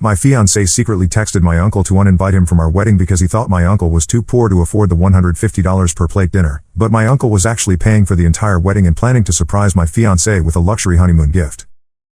My fiancé secretly texted my uncle to uninvite him from our wedding because he thought my uncle was too poor to afford the $150 per plate dinner, but my uncle was actually paying for the entire wedding and planning to surprise my fiancé with a luxury honeymoon gift.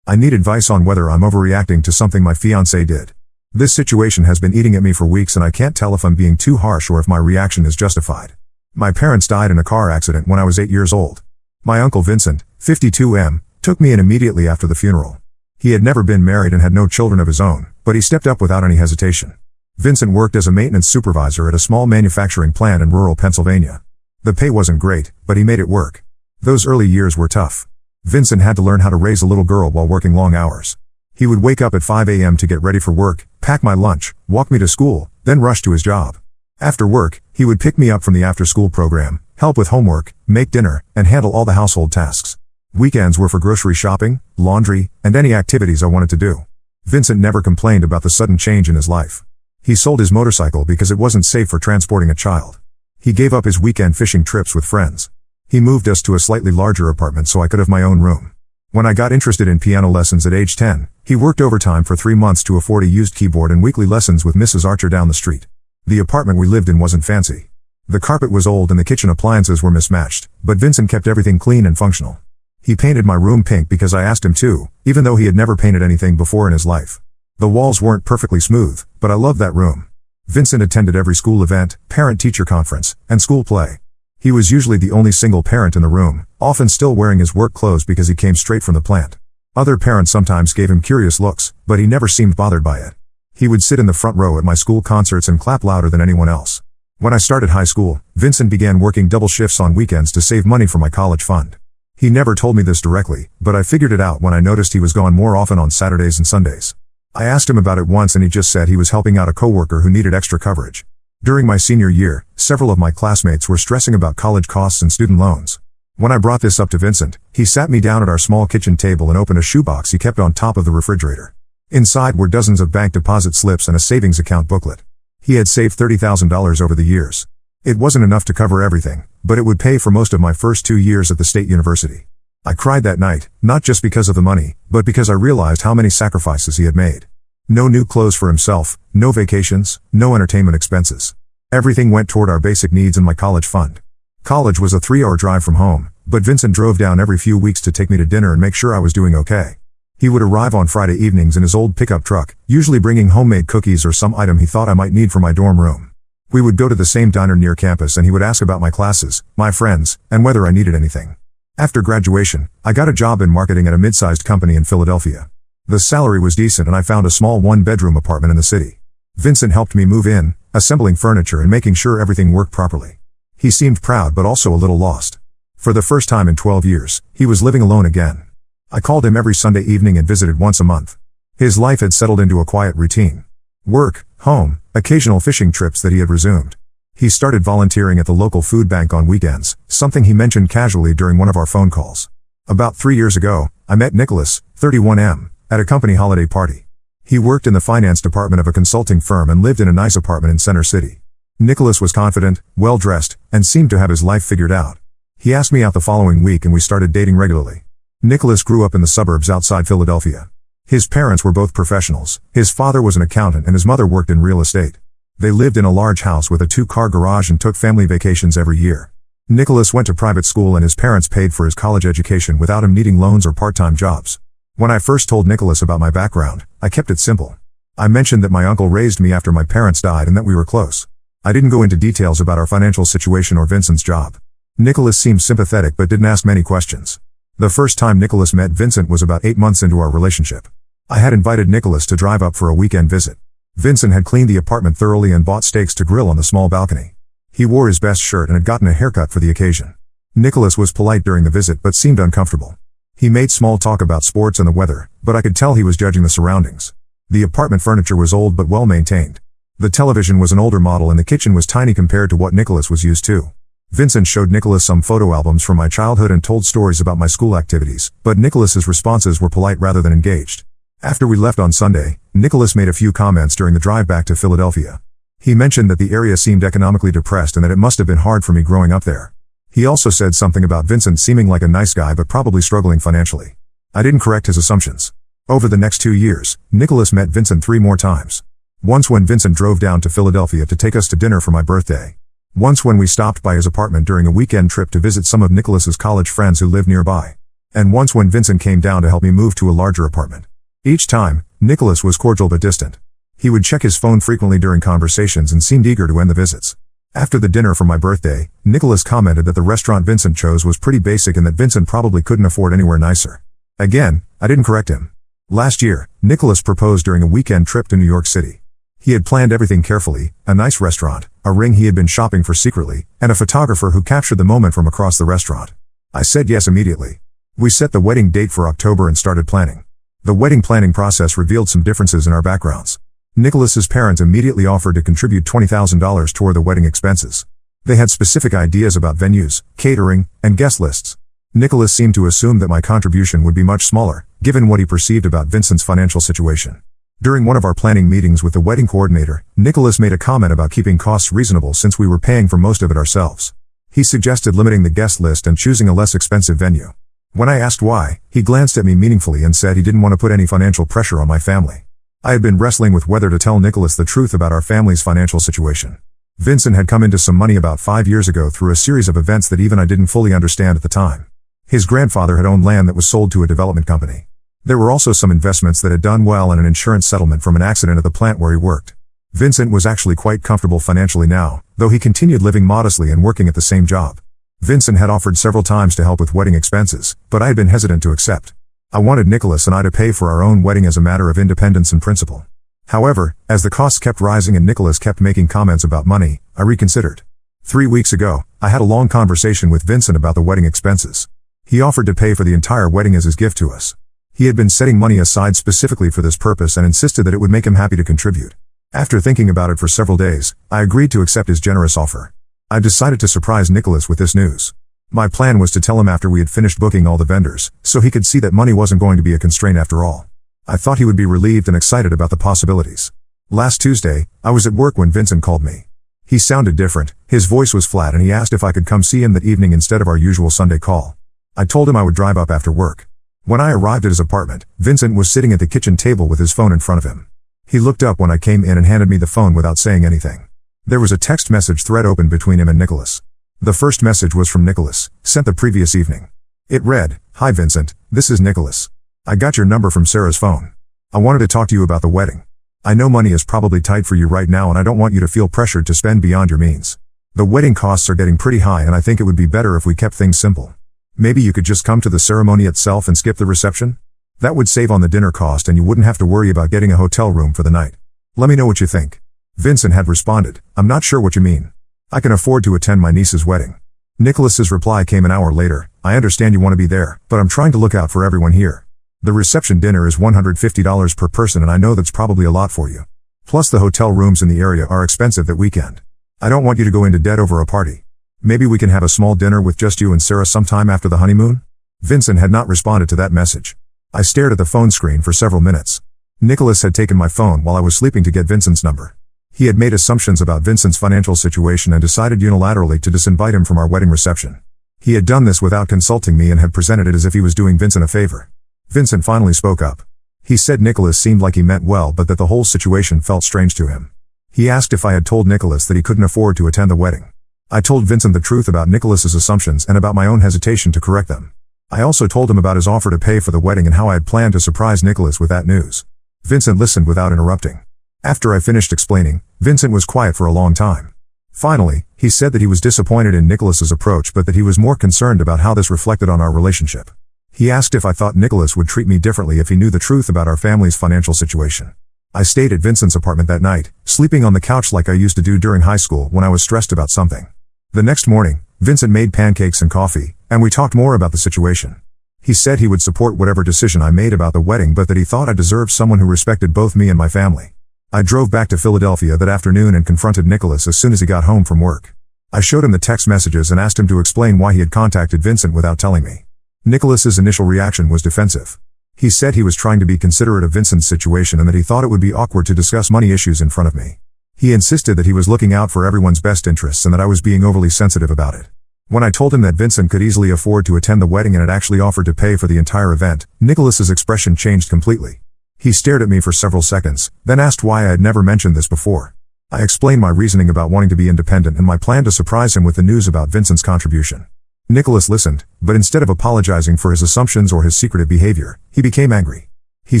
I need advice on whether I'm overreacting to something my fiancé did. This situation has been eating at me for weeks and I can't tell if I'm being too harsh or if my reaction is justified. My parents died in a car accident when I was 8 years old. My uncle Vincent, 52M, took me in immediately after the funeral. He had never been married and had no children of his own, but he stepped up without any hesitation. Vincent worked as a maintenance supervisor at a small manufacturing plant in rural Pennsylvania. The pay wasn't great, but he made it work. Those early years were tough. Vincent had to learn how to raise a little girl while working long hours. He would wake up at 5 a.m. to get ready for work, pack my lunch, walk me to school, then rush to his job. After work, he would pick me up from the after-school program, help with homework, make dinner, and handle all the household tasks. Weekends were for grocery shopping, laundry, and any activities I wanted to do. Vincent never complained about the sudden change in his life. He sold his motorcycle because it wasn't safe for transporting a child. He gave up his weekend fishing trips with friends. He moved us to a slightly larger apartment so I could have my own room. When I got interested in piano lessons at age 10, he worked overtime for 3 months to afford a used keyboard and weekly lessons with Mrs. Archer down the street. The apartment we lived in wasn't fancy. The carpet was old and the kitchen appliances were mismatched, but Vincent kept everything clean and functional. He painted my room pink because I asked him to, even though he had never painted anything before in his life. The walls weren't perfectly smooth, but I loved that room. Vincent attended every school event, parent-teacher conference, and school play. He was usually the only single parent in the room, often still wearing his work clothes because he came straight from the plant. Other parents sometimes gave him curious looks, but he never seemed bothered by it. He would sit in the front row at my school concerts and clap louder than anyone else. When I started high school, Vincent began working double shifts on weekends to save money for my college fund. He never told me this directly, but I figured it out when I noticed he was gone more often on Saturdays and Sundays. I asked him about it once and he just said he was helping out a coworker who needed extra coverage. During my senior year, several of my classmates were stressing about college costs and student loans. When I brought this up to Vincent, he sat me down at our small kitchen table and opened a shoebox he kept on top of the refrigerator. Inside were dozens of bank deposit slips and a savings account booklet. He had saved $30,000 over the years. It wasn't enough to cover everything, but it would pay for most of my first 2 years at the state university. I cried that night, not just because of the money, but because I realized how many sacrifices he had made. No new clothes for himself, no vacations, no entertainment expenses. Everything went toward our basic needs and my college fund. College was a 3-hour drive from home, but Vincent drove down every few weeks to take me to dinner and make sure I was doing okay. He would arrive on Friday evenings in his old pickup truck, usually bringing homemade cookies or some item he thought I might need for my dorm room. We would go to the same diner near campus and he would ask about my classes, my friends, and whether I needed anything. After graduation, I got a job in marketing at a mid-sized company in Philadelphia. The salary was decent and I found a small 1-bedroom apartment in the city. Vincent helped me move in, assembling furniture and making sure everything worked properly. He seemed proud but also a little lost. For the first time in 12 years, he was living alone again. I called him every Sunday evening and visited once a month. His life had settled into a quiet routine. Work, home, occasional fishing trips that he had resumed. He started volunteering at the local food bank on weekends, something he mentioned casually during one of our phone calls. About 3 years ago, I met Nicholas, 31M, at a company holiday party. He worked in the finance department of a consulting firm and lived in a nice apartment in Center City. Nicholas was confident, well-dressed, and seemed to have his life figured out. He asked me out the following week and we started dating regularly. Nicholas grew up in the suburbs outside Philadelphia. His parents were both professionals. His father was an accountant and his mother worked in real estate. They lived in a large house with a 2-car garage and took family vacations every year. Nicholas went to private school and his parents paid for his college education without him needing loans or part-time jobs. When I first told Nicholas about my background, I kept it simple. I mentioned that my uncle raised me after my parents died and that we were close. I didn't go into details about our financial situation or Vincent's job. Nicholas seemed sympathetic but didn't ask many questions. The first time Nicholas met Vincent was about 8 months into our relationship. I had invited Nicholas to drive up for a weekend visit. Vincent had cleaned the apartment thoroughly and bought steaks to grill on the small balcony. He wore his best shirt and had gotten a haircut for the occasion. Nicholas was polite during the visit but seemed uncomfortable. He made small talk about sports and the weather, but I could tell he was judging the surroundings. The apartment furniture was old but well maintained. The television was an older model and the kitchen was tiny compared to what Nicholas was used to. Vincent showed Nicholas some photo albums from my childhood and told stories about my school activities, but Nicholas's responses were polite rather than engaged. After we left on Sunday, Nicholas made a few comments during the drive back to Philadelphia. He mentioned that the area seemed economically depressed and that it must have been hard for me growing up there. He also said something about Vincent seeming like a nice guy but probably struggling financially. I didn't correct his assumptions. Over the next 2 years, Nicholas met Vincent 3 more times. Once when Vincent drove down to Philadelphia to take us to dinner for my birthday. Once when we stopped by his apartment during a weekend trip to visit some of Nicholas's college friends who lived nearby. And once when Vincent came down to help me move to a larger apartment. Each time, Nicholas was cordial but distant. He would check his phone frequently during conversations and seemed eager to end the visits. After the dinner for my birthday, Nicholas commented that the restaurant Vincent chose was pretty basic and that Vincent probably couldn't afford anywhere nicer. Again, I didn't correct him. Last year, Nicholas proposed during a weekend trip to New York City. He had planned everything carefully, a nice restaurant, a ring he had been shopping for secretly, and a photographer who captured the moment from across the restaurant. I said yes immediately. We set the wedding date for October and started planning. The wedding planning process revealed some differences in our backgrounds. Nicholas's parents immediately offered to contribute $20,000 toward the wedding expenses. They had specific ideas about venues, catering, and guest lists. Nicholas seemed to assume that my contribution would be much smaller, given what he perceived about Vincent's financial situation. During one of our planning meetings with the wedding coordinator, Nicholas made a comment about keeping costs reasonable since we were paying for most of it ourselves. He suggested limiting the guest list and choosing a less expensive venue. When I asked why, he glanced at me meaningfully and said he didn't want to put any financial pressure on my family. I had been wrestling with whether to tell Nicholas the truth about our family's financial situation. Vincent had come into some money about 5 years ago through a series of events that even I didn't fully understand at the time. His grandfather had owned land that was sold to a development company. There were also some investments that had done well and an insurance settlement from an accident at the plant where he worked. Vincent was actually quite comfortable financially now, though he continued living modestly and working at the same job. Vincent had offered several times to help with wedding expenses, but I had been hesitant to accept. I wanted Nicholas and I to pay for our own wedding as a matter of independence and principle. However, as the costs kept rising and Nicholas kept making comments about money, I reconsidered. 3 weeks ago, I had a long conversation with Vincent about the wedding expenses. He offered to pay for the entire wedding as his gift to us. He had been setting money aside specifically for this purpose and insisted that it would make him happy to contribute. After thinking about it for several days, I agreed to accept his generous offer. I decided to surprise Nicholas with this news. My plan was to tell him after we had finished booking all the vendors, so he could see that money wasn't going to be a constraint after all. I thought he would be relieved and excited about the possibilities. Last Tuesday, I was at work when Vincent called me. He sounded different, his voice was flat and he asked if I could come see him that evening instead of our usual Sunday call. I told him I would drive up after work. When I arrived at his apartment, Vincent was sitting at the kitchen table with his phone in front of him. He looked up when I came in and handed me the phone without saying anything. There was a text message thread open between him and Nicholas. The first message was from Nicholas, sent the previous evening. It read, "Hi Vincent, this is Nicholas. I got your number from Sarah's phone. I wanted to talk to you about the wedding. I know money is probably tight for you right now and I don't want you to feel pressured to spend beyond your means. The wedding costs are getting pretty high and I think it would be better if we kept things simple. Maybe you could just come to the ceremony itself and skip the reception? That would save on the dinner cost and you wouldn't have to worry about getting a hotel room for the night. Let me know what you think." Vincent had responded, "I'm not sure what you mean. I can afford to attend my niece's wedding." Nicholas's reply came an hour later, "I understand you want to be there, but I'm trying to look out for everyone here. The reception dinner is $150 per person and I know that's probably a lot for you. Plus the hotel rooms in the area are expensive that weekend. I don't want you to go into debt over a party. Maybe we can have a small dinner with just you and Sarah sometime after the honeymoon?" Vincent had not responded to that message. I stared at the phone screen for several minutes. Nicholas had taken my phone while I was sleeping to get Vincent's number. He had made assumptions about Vincent's financial situation and decided unilaterally to disinvite him from our wedding reception. He had done this without consulting me and had presented it as if he was doing Vincent a favor. Vincent finally spoke up. He said Nicholas seemed like he meant well but that the whole situation felt strange to him. He asked if I had told Nicholas that he couldn't afford to attend the wedding. I told Vincent the truth about Nicholas's assumptions and about my own hesitation to correct them. I also told him about his offer to pay for the wedding and how I had planned to surprise Nicholas with that news. Vincent listened without interrupting. After I finished explaining, Vincent was quiet for a long time. Finally, he said that he was disappointed in Nicholas's approach but that he was more concerned about how this reflected on our relationship. He asked if I thought Nicholas would treat me differently if he knew the truth about our family's financial situation. I stayed at Vincent's apartment that night, sleeping on the couch like I used to do during high school when I was stressed about something. The next morning, Vincent made pancakes and coffee, and we talked more about the situation. He said he would support whatever decision I made about the wedding but that he thought I deserved someone who respected both me and my family. I drove back to Philadelphia that afternoon and confronted Nicholas as soon as he got home from work. I showed him the text messages and asked him to explain why he had contacted Vincent without telling me. Nicholas's initial reaction was defensive. He said he was trying to be considerate of Vincent's situation and that he thought it would be awkward to discuss money issues in front of me. He insisted that he was looking out for everyone's best interests and that I was being overly sensitive about it. When I told him that Vincent could easily afford to attend the wedding and had actually offered to pay for the entire event, Nicholas's expression changed completely. He stared at me for several seconds, then asked why I had never mentioned this before. I explained my reasoning about wanting to be independent and my plan to surprise him with the news about Vincent's contribution. Nicholas listened, but instead of apologizing for his assumptions or his secretive behavior, he became angry. He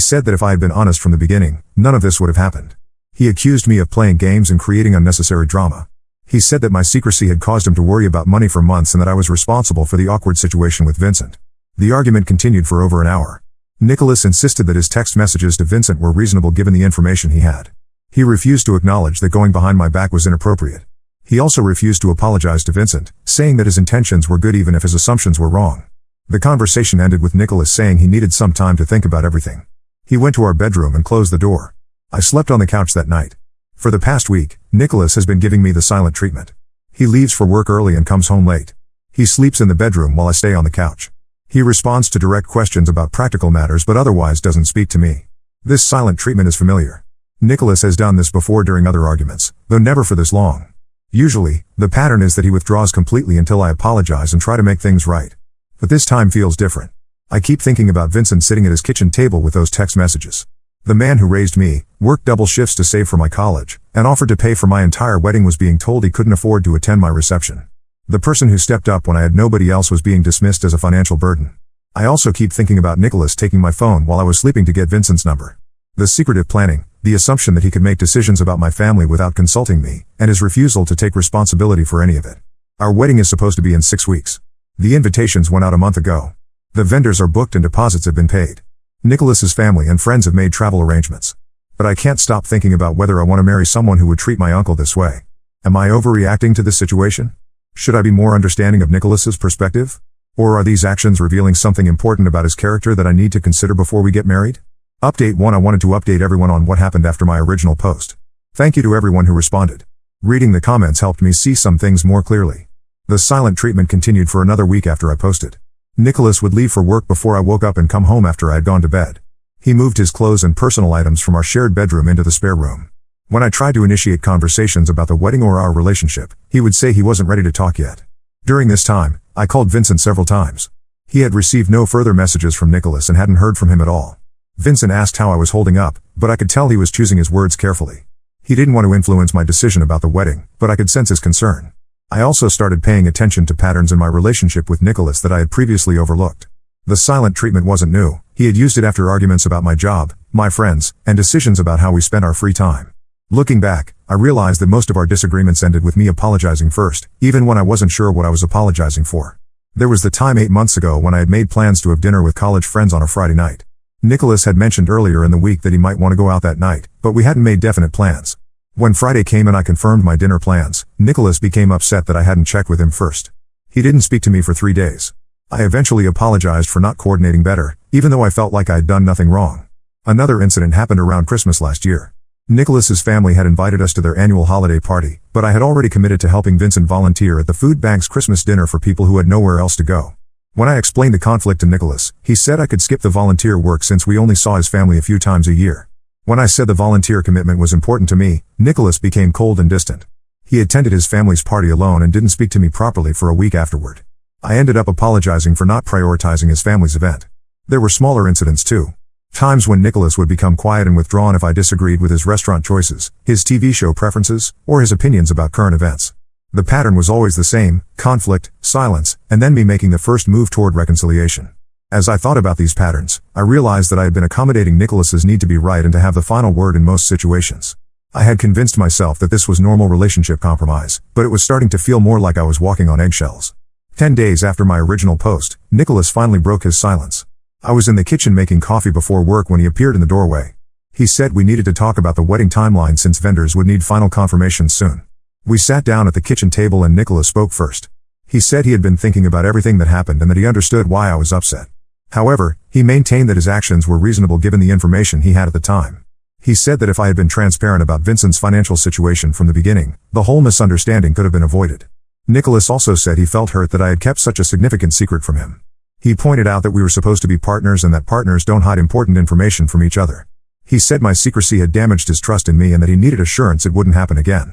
said that if I had been honest from the beginning, none of this would have happened. He accused me of playing games and creating unnecessary drama. He said that my secrecy had caused him to worry about money for months and that I was responsible for the awkward situation with Vincent. The argument continued for over an hour. Nicholas insisted that his text messages to Vincent were reasonable given the information he had. He refused to acknowledge that going behind my back was inappropriate. He also refused to apologize to Vincent, saying that his intentions were good even if his assumptions were wrong. The conversation ended with Nicholas saying he needed some time to think about everything. He went to our bedroom and closed the door. I slept on the couch that night. For the past week, Nicholas has been giving me the silent treatment. He leaves for work early and comes home late. He sleeps in the bedroom while I stay on the couch. He responds to direct questions about practical matters but otherwise doesn't speak to me. This silent treatment is familiar. Nicholas has done this before during other arguments, though never for this long. Usually, the pattern is that he withdraws completely until I apologize and try to make things right. But this time feels different. I keep thinking about Vincent sitting at his kitchen table with those text messages. The man who raised me, worked double shifts to save for my college, and offered to pay for my entire wedding was being told he couldn't afford to attend my reception. The person who stepped up when I had nobody else was being dismissed as a financial burden. I also keep thinking about Nicholas taking my phone while I was sleeping to get Vincent's number. The secretive planning, the assumption that he could make decisions about my family without consulting me, and his refusal to take responsibility for any of it. Our wedding is supposed to be in 6 weeks. The invitations went out a month ago. The vendors are booked and deposits have been paid. Nicholas's family and friends have made travel arrangements. But I can't stop thinking about whether I want to marry someone who would treat my uncle this way. Am I overreacting to this situation? Should I be more understanding of Nicholas's perspective? Or are these actions revealing something important about his character that I need to consider before we get married? Update 1. I wanted to update everyone on what happened after my original post. Thank you to everyone who responded. Reading the comments helped me see some things more clearly. The silent treatment continued for another week after I posted. Nicholas would leave for work before I woke up and come home after I had gone to bed. He moved his clothes and personal items from our shared bedroom into the spare room. When I tried to initiate conversations about the wedding or our relationship, he would say he wasn't ready to talk yet. During this time, I called Vincent several times. He had received no further messages from Nicholas and hadn't heard from him at all. Vincent asked how I was holding up, but I could tell he was choosing his words carefully. He didn't want to influence my decision about the wedding, but I could sense his concern. I also started paying attention to patterns in my relationship with Nicholas that I had previously overlooked. The silent treatment wasn't new. He had used it after arguments about my job, my friends, and decisions about how we spent our free time. Looking back, I realized that most of our disagreements ended with me apologizing first, even when I wasn't sure what I was apologizing for. There was the time 8 months ago when I had made plans to have dinner with college friends on a Friday night. Nicholas had mentioned earlier in the week that he might want to go out that night, but we hadn't made definite plans. When Friday came and I confirmed my dinner plans, Nicholas became upset that I hadn't checked with him first. He didn't speak to me for 3 days. I eventually apologized for not coordinating better, even though I felt like I had done nothing wrong. Another incident happened around Christmas last year. Nicholas's family had invited us to their annual holiday party, but I had already committed to helping Vincent volunteer at the food bank's Christmas dinner for people who had nowhere else to go. When I explained the conflict to Nicholas, he said I could skip the volunteer work since we only saw his family a few times a year. When I said the volunteer commitment was important to me, Nicholas became cold and distant. He attended his family's party alone and didn't speak to me properly for a week afterward. I ended up apologizing for not prioritizing his family's event. There were smaller incidents too. Times when Nicholas would become quiet and withdrawn if I disagreed with his restaurant choices, his TV show preferences, or his opinions about current events. The pattern was always the same: conflict, silence, and then me making the first move toward reconciliation. As I thought about these patterns, I realized that I had been accommodating Nicholas's need to be right and to have the final word in most situations. I had convinced myself that this was normal relationship compromise, but it was starting to feel more like I was walking on eggshells. 10 days after my original post, Nicholas finally broke his silence. I was in the kitchen making coffee before work when he appeared in the doorway. He said we needed to talk about the wedding timeline since vendors would need final confirmation soon. We sat down at the kitchen table and Nicholas spoke first. He said he had been thinking about everything that happened and that he understood why I was upset. However, he maintained that his actions were reasonable given the information he had at the time. He said that if I had been transparent about Vincent's financial situation from the beginning, the whole misunderstanding could have been avoided. Nicholas also said he felt hurt that I had kept such a significant secret from him. He pointed out that we were supposed to be partners and that partners don't hide important information from each other. He said my secrecy had damaged his trust in me and that he needed assurance it wouldn't happen again.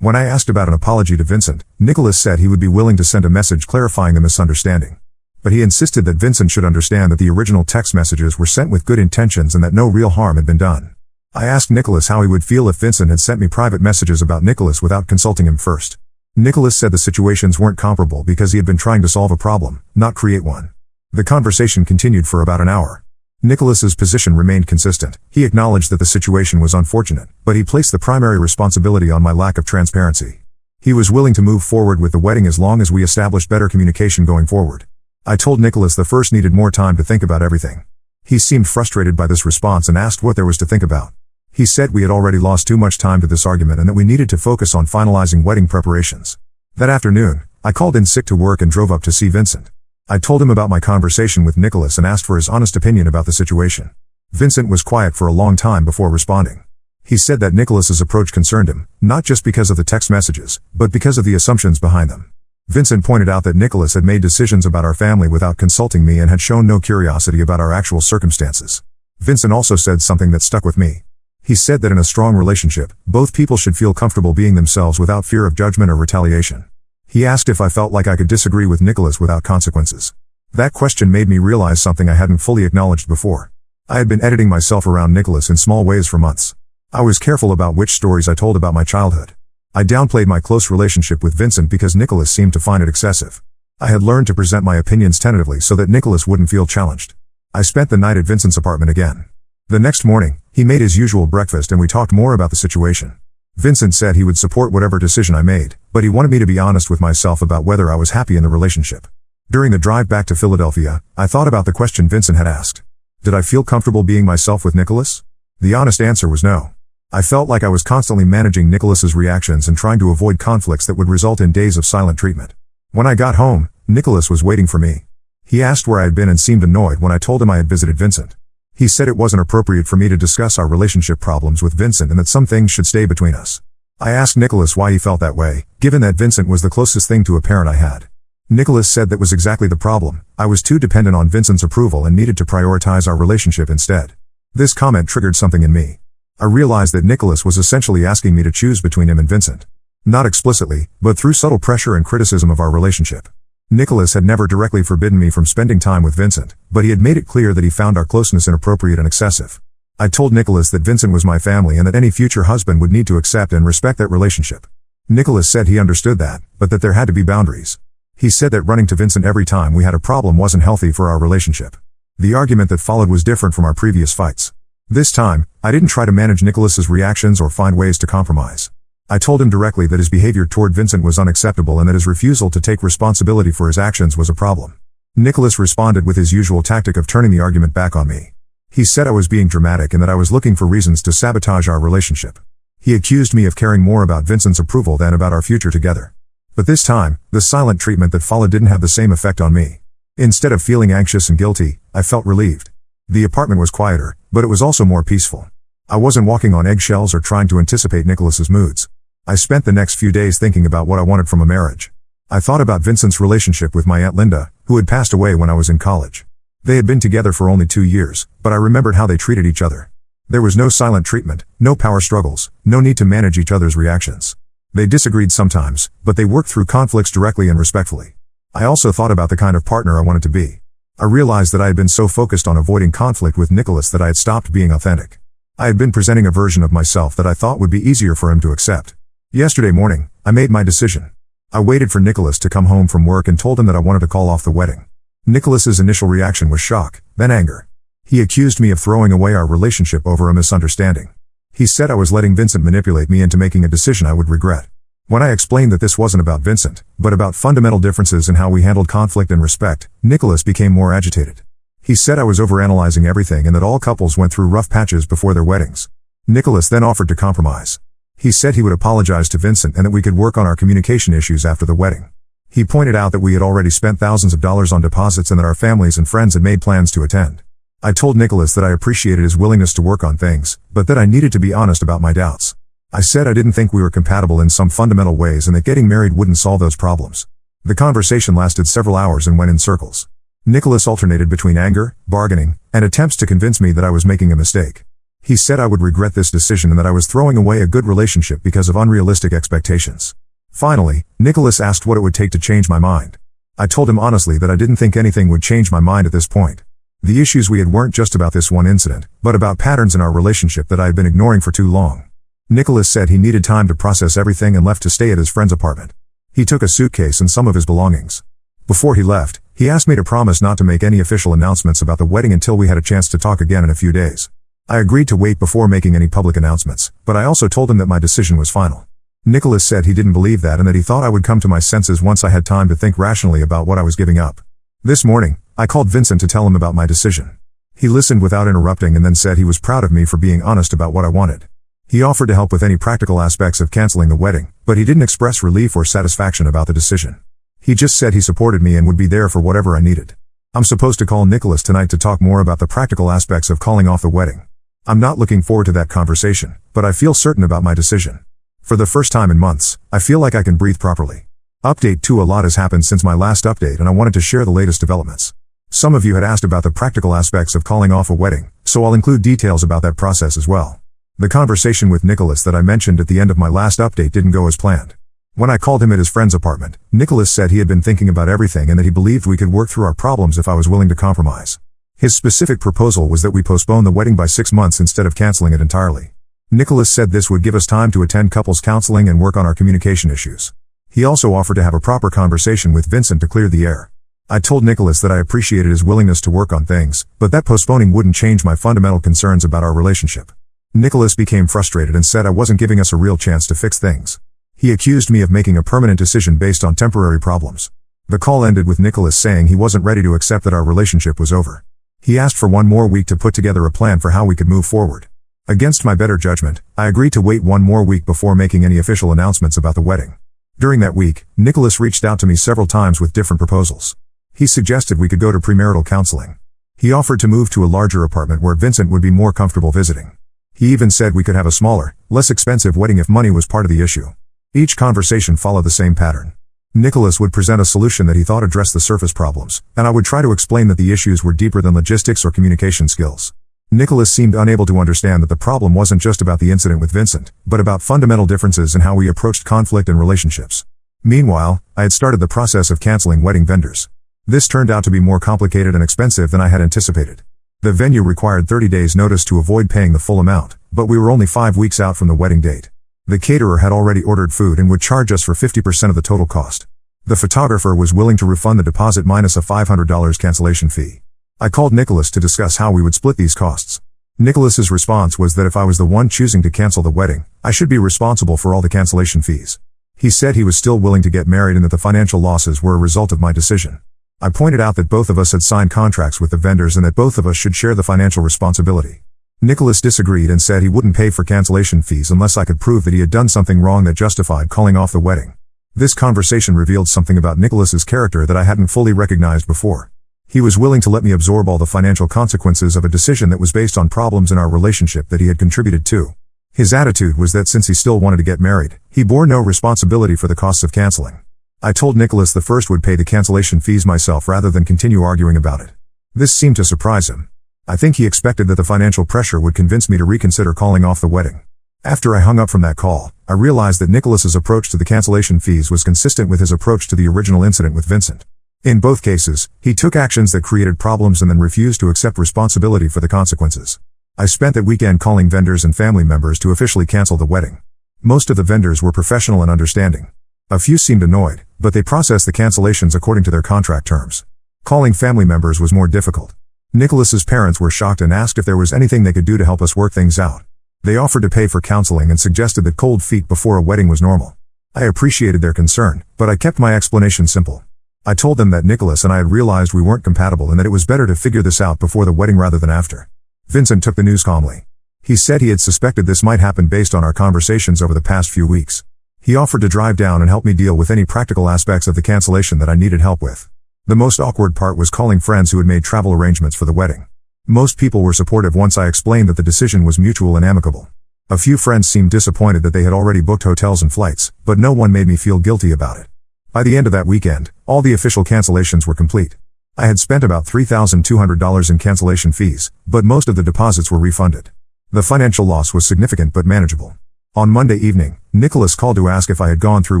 When I asked about an apology to Vincent, Nicholas said he would be willing to send a message clarifying the misunderstanding. But he insisted that Vincent should understand that the original text messages were sent with good intentions and that no real harm had been done. I asked Nicholas how he would feel if Vincent had sent me private messages about Nicholas without consulting him first. Nicholas said the situations weren't comparable because he had been trying to solve a problem, not create one. The conversation continued for about an hour. Nicholas's position remained consistent. He acknowledged that the situation was unfortunate, but he placed the primary responsibility on my lack of transparency. He was willing to move forward with the wedding as long as we established better communication going forward. I told Nicholas the first needed more time to think about everything. He seemed frustrated by this response and asked what there was to think about. He said we had already lost too much time to this argument and that we needed to focus on finalizing wedding preparations. That afternoon, I called in sick to work and drove up to see Vincent. I told him about my conversation with Nicholas and asked for his honest opinion about the situation. Vincent was quiet for a long time before responding. He said that Nicholas's approach concerned him, not just because of the text messages, but because of the assumptions behind them. Vincent pointed out that Nicholas had made decisions about our family without consulting me and had shown no curiosity about our actual circumstances. Vincent also said something that stuck with me. He said that in a strong relationship, both people should feel comfortable being themselves without fear of judgment or retaliation. He asked if I felt like I could disagree with Nicholas without consequences. That question made me realize something I hadn't fully acknowledged before. I had been editing myself around Nicholas in small ways for months. I was careful about which stories I told about my childhood. I downplayed my close relationship with Vincent because Nicholas seemed to find it excessive. I had learned to present my opinions tentatively so that Nicholas wouldn't feel challenged. I spent the night at Vincent's apartment again. The next morning, he made his usual breakfast and we talked more about the situation. Vincent said he would support whatever decision I made, but he wanted me to be honest with myself about whether I was happy in the relationship. During the drive back to Philadelphia, I thought about the question Vincent had asked. Did I feel comfortable being myself with Nicholas? The honest answer was no. I felt like I was constantly managing Nicholas's reactions and trying to avoid conflicts that would result in days of silent treatment. When I got home, Nicholas was waiting for me. He asked where I had been and seemed annoyed when I told him I had visited Vincent. He said it wasn't appropriate for me to discuss our relationship problems with Vincent and that some things should stay between us. I asked Nicholas why he felt that way, given that Vincent was the closest thing to a parent I had. Nicholas said that was exactly the problem. I was too dependent on Vincent's approval and needed to prioritize our relationship instead. This comment triggered something in me. I realized that Nicholas was essentially asking me to choose between him and Vincent. Not explicitly, but through subtle pressure and criticism of our relationship. Nicholas had never directly forbidden me from spending time with Vincent, but he had made it clear that he found our closeness inappropriate and excessive. I told Nicholas that Vincent was my family and that any future husband would need to accept and respect that relationship. Nicholas said he understood that, but that there had to be boundaries. He said that running to Vincent every time we had a problem wasn't healthy for our relationship. The argument that followed was different from our previous fights. This time, I didn't try to manage Nicholas's reactions or find ways to compromise. I told him directly that his behavior toward Vincent was unacceptable and that his refusal to take responsibility for his actions was a problem. Nicholas responded with his usual tactic of turning the argument back on me. He said I was being dramatic and that I was looking for reasons to sabotage our relationship. He accused me of caring more about Vincent's approval than about our future together. But this time, the silent treatment that followed didn't have the same effect on me. Instead of feeling anxious and guilty, I felt relieved. The apartment was quieter, but it was also more peaceful. I wasn't walking on eggshells or trying to anticipate Nicholas's moods. I spent the next few days thinking about what I wanted from a marriage. I thought about Vincent's relationship with my Aunt Linda, who had passed away when I was in college. They had been together for only 2 years, but I remembered how they treated each other. There was no silent treatment, no power struggles, no need to manage each other's reactions. They disagreed sometimes, but they worked through conflicts directly and respectfully. I also thought about the kind of partner I wanted to be. I realized that I had been so focused on avoiding conflict with Nicholas that I had stopped being authentic. I had been presenting a version of myself that I thought would be easier for him to accept. Yesterday morning, I made my decision. I waited for Nicholas to come home from work and told him that I wanted to call off the wedding. Nicholas's initial reaction was shock, then anger. He accused me of throwing away our relationship over a misunderstanding. He said I was letting Vincent manipulate me into making a decision I would regret. When I explained that this wasn't about Vincent, but about fundamental differences in how we handled conflict and respect, Nicholas became more agitated. He said I was overanalyzing everything and that all couples went through rough patches before their weddings. Nicholas then offered to compromise. He said he would apologize to Vincent and that we could work on our communication issues after the wedding. He pointed out that we had already spent thousands of dollars on deposits and that our families and friends had made plans to attend. I told Nicholas that I appreciated his willingness to work on things, but that I needed to be honest about my doubts. I said I didn't think we were compatible in some fundamental ways and that getting married wouldn't solve those problems. The conversation lasted several hours and went in circles. Nicholas alternated between anger, bargaining, and attempts to convince me that I was making a mistake. He said I would regret this decision and that I was throwing away a good relationship because of unrealistic expectations. Finally, Nicholas asked what it would take to change my mind. I told him honestly that I didn't think anything would change my mind at this point. The issues we had weren't just about this one incident, but about patterns in our relationship that I had been ignoring for too long. Nicholas said he needed time to process everything and left to stay at his friend's apartment. He took a suitcase and some of his belongings. Before he left, he asked me to promise not to make any official announcements about the wedding until we had a chance to talk again in a few days. I agreed to wait before making any public announcements, but I also told him that my decision was final. Nicholas said he didn't believe that and that he thought I would come to my senses once I had time to think rationally about what I was giving up. This morning, I called Vincent to tell him about my decision. He listened without interrupting and then said he was proud of me for being honest about what I wanted. He offered to help with any practical aspects of canceling the wedding, but he didn't express relief or satisfaction about the decision. He just said he supported me and would be there for whatever I needed. I'm supposed to call Nicholas tonight to talk more about the practical aspects of calling off the wedding. I'm not looking forward to that conversation, but I feel certain about my decision. For the first time in months, I feel like I can breathe properly. Update 2: a lot has happened since my last update and I wanted to share the latest developments. Some of you had asked about the practical aspects of calling off a wedding, so I'll include details about that process as well. The conversation with Nicholas that I mentioned at the end of my last update didn't go as planned. When I called him at his friend's apartment, Nicholas said he had been thinking about everything and that he believed we could work through our problems if I was willing to compromise. His specific proposal was that we postpone the wedding by 6 months instead of canceling it entirely. Nicholas said this would give us time to attend couples counseling and work on our communication issues. He also offered to have a proper conversation with Vincent to clear the air. I told Nicholas that I appreciated his willingness to work on things, but that postponing wouldn't change my fundamental concerns about our relationship. Nicholas became frustrated and said I wasn't giving us a real chance to fix things. He accused me of making a permanent decision based on temporary problems. The call ended with Nicholas saying he wasn't ready to accept that our relationship was over. He asked for 1 more week to put together a plan for how we could move forward. Against my better judgment, I agreed to wait 1 more week before making any official announcements about the wedding. During that week, Nicholas reached out to me several times with different proposals. He suggested we could go to premarital counseling. He offered to move to a larger apartment where Vincent would be more comfortable visiting. He even said we could have a smaller, less expensive wedding if money was part of the issue. Each conversation followed the same pattern. Nicholas would present a solution that he thought addressed the surface problems, and I would try to explain that the issues were deeper than logistics or communication skills. Nicholas seemed unable to understand that the problem wasn't just about the incident with Vincent, but about fundamental differences in how we approached conflict and relationships. Meanwhile, I had started the process of canceling wedding vendors. This turned out to be more complicated and expensive than I had anticipated. The venue required 30 days notice to avoid paying the full amount, but we were only 5 weeks out from the wedding date. The caterer had already ordered food and would charge us for 50% of the total cost. The photographer was willing to refund the deposit minus a $500 cancellation fee. I called Nicholas to discuss how we would split these costs. Nicholas's response was that if I was the one choosing to cancel the wedding, I should be responsible for all the cancellation fees. He said he was still willing to get married and that the financial losses were a result of my decision. I pointed out that both of us had signed contracts with the vendors and that both of us should share the financial responsibility. Nicholas disagreed and said he wouldn't pay for cancellation fees unless I could prove that he had done something wrong that justified calling off the wedding. This conversation revealed something about Nicholas's character that I hadn't fully recognized before. He was willing to let me absorb all the financial consequences of a decision that was based on problems in our relationship that he had contributed to. His attitude was that since he still wanted to get married, he bore no responsibility for the costs of canceling. I told Nicholas the first would pay the cancellation fees myself rather than continue arguing about it. This seemed to surprise him. I think he expected that the financial pressure would convince me to reconsider calling off the wedding. After I hung up from that call, I realized that Nicholas's approach to the cancellation fees was consistent with his approach to the original incident with Vincent. In both cases, he took actions that created problems and then refused to accept responsibility for the consequences. I spent that weekend calling vendors and family members to officially cancel the wedding. Most of the vendors were professional and understanding. A few seemed annoyed, but they processed the cancellations according to their contract terms. Calling family members was more difficult. Nicholas's parents were shocked and asked if there was anything they could do to help us work things out. They offered to pay for counseling and suggested that cold feet before a wedding was normal. I appreciated their concern, but I kept my explanation simple. I told them that Nicholas and I had realized we weren't compatible and that it was better to figure this out before the wedding rather than after. Vincent took the news calmly. He said he had suspected this might happen based on our conversations over the past few weeks. He offered to drive down and help me deal with any practical aspects of the cancellation that I needed help with. The most awkward part was calling friends who had made travel arrangements for the wedding. Most people were supportive once I explained that the decision was mutual and amicable. A few friends seemed disappointed that they had already booked hotels and flights, but no one made me feel guilty about it. By the end of that weekend, all the official cancellations were complete. I had spent about $3,200 in cancellation fees, but most of the deposits were refunded. The financial loss was significant but manageable. On Monday evening, Nicholas called to ask if I had gone through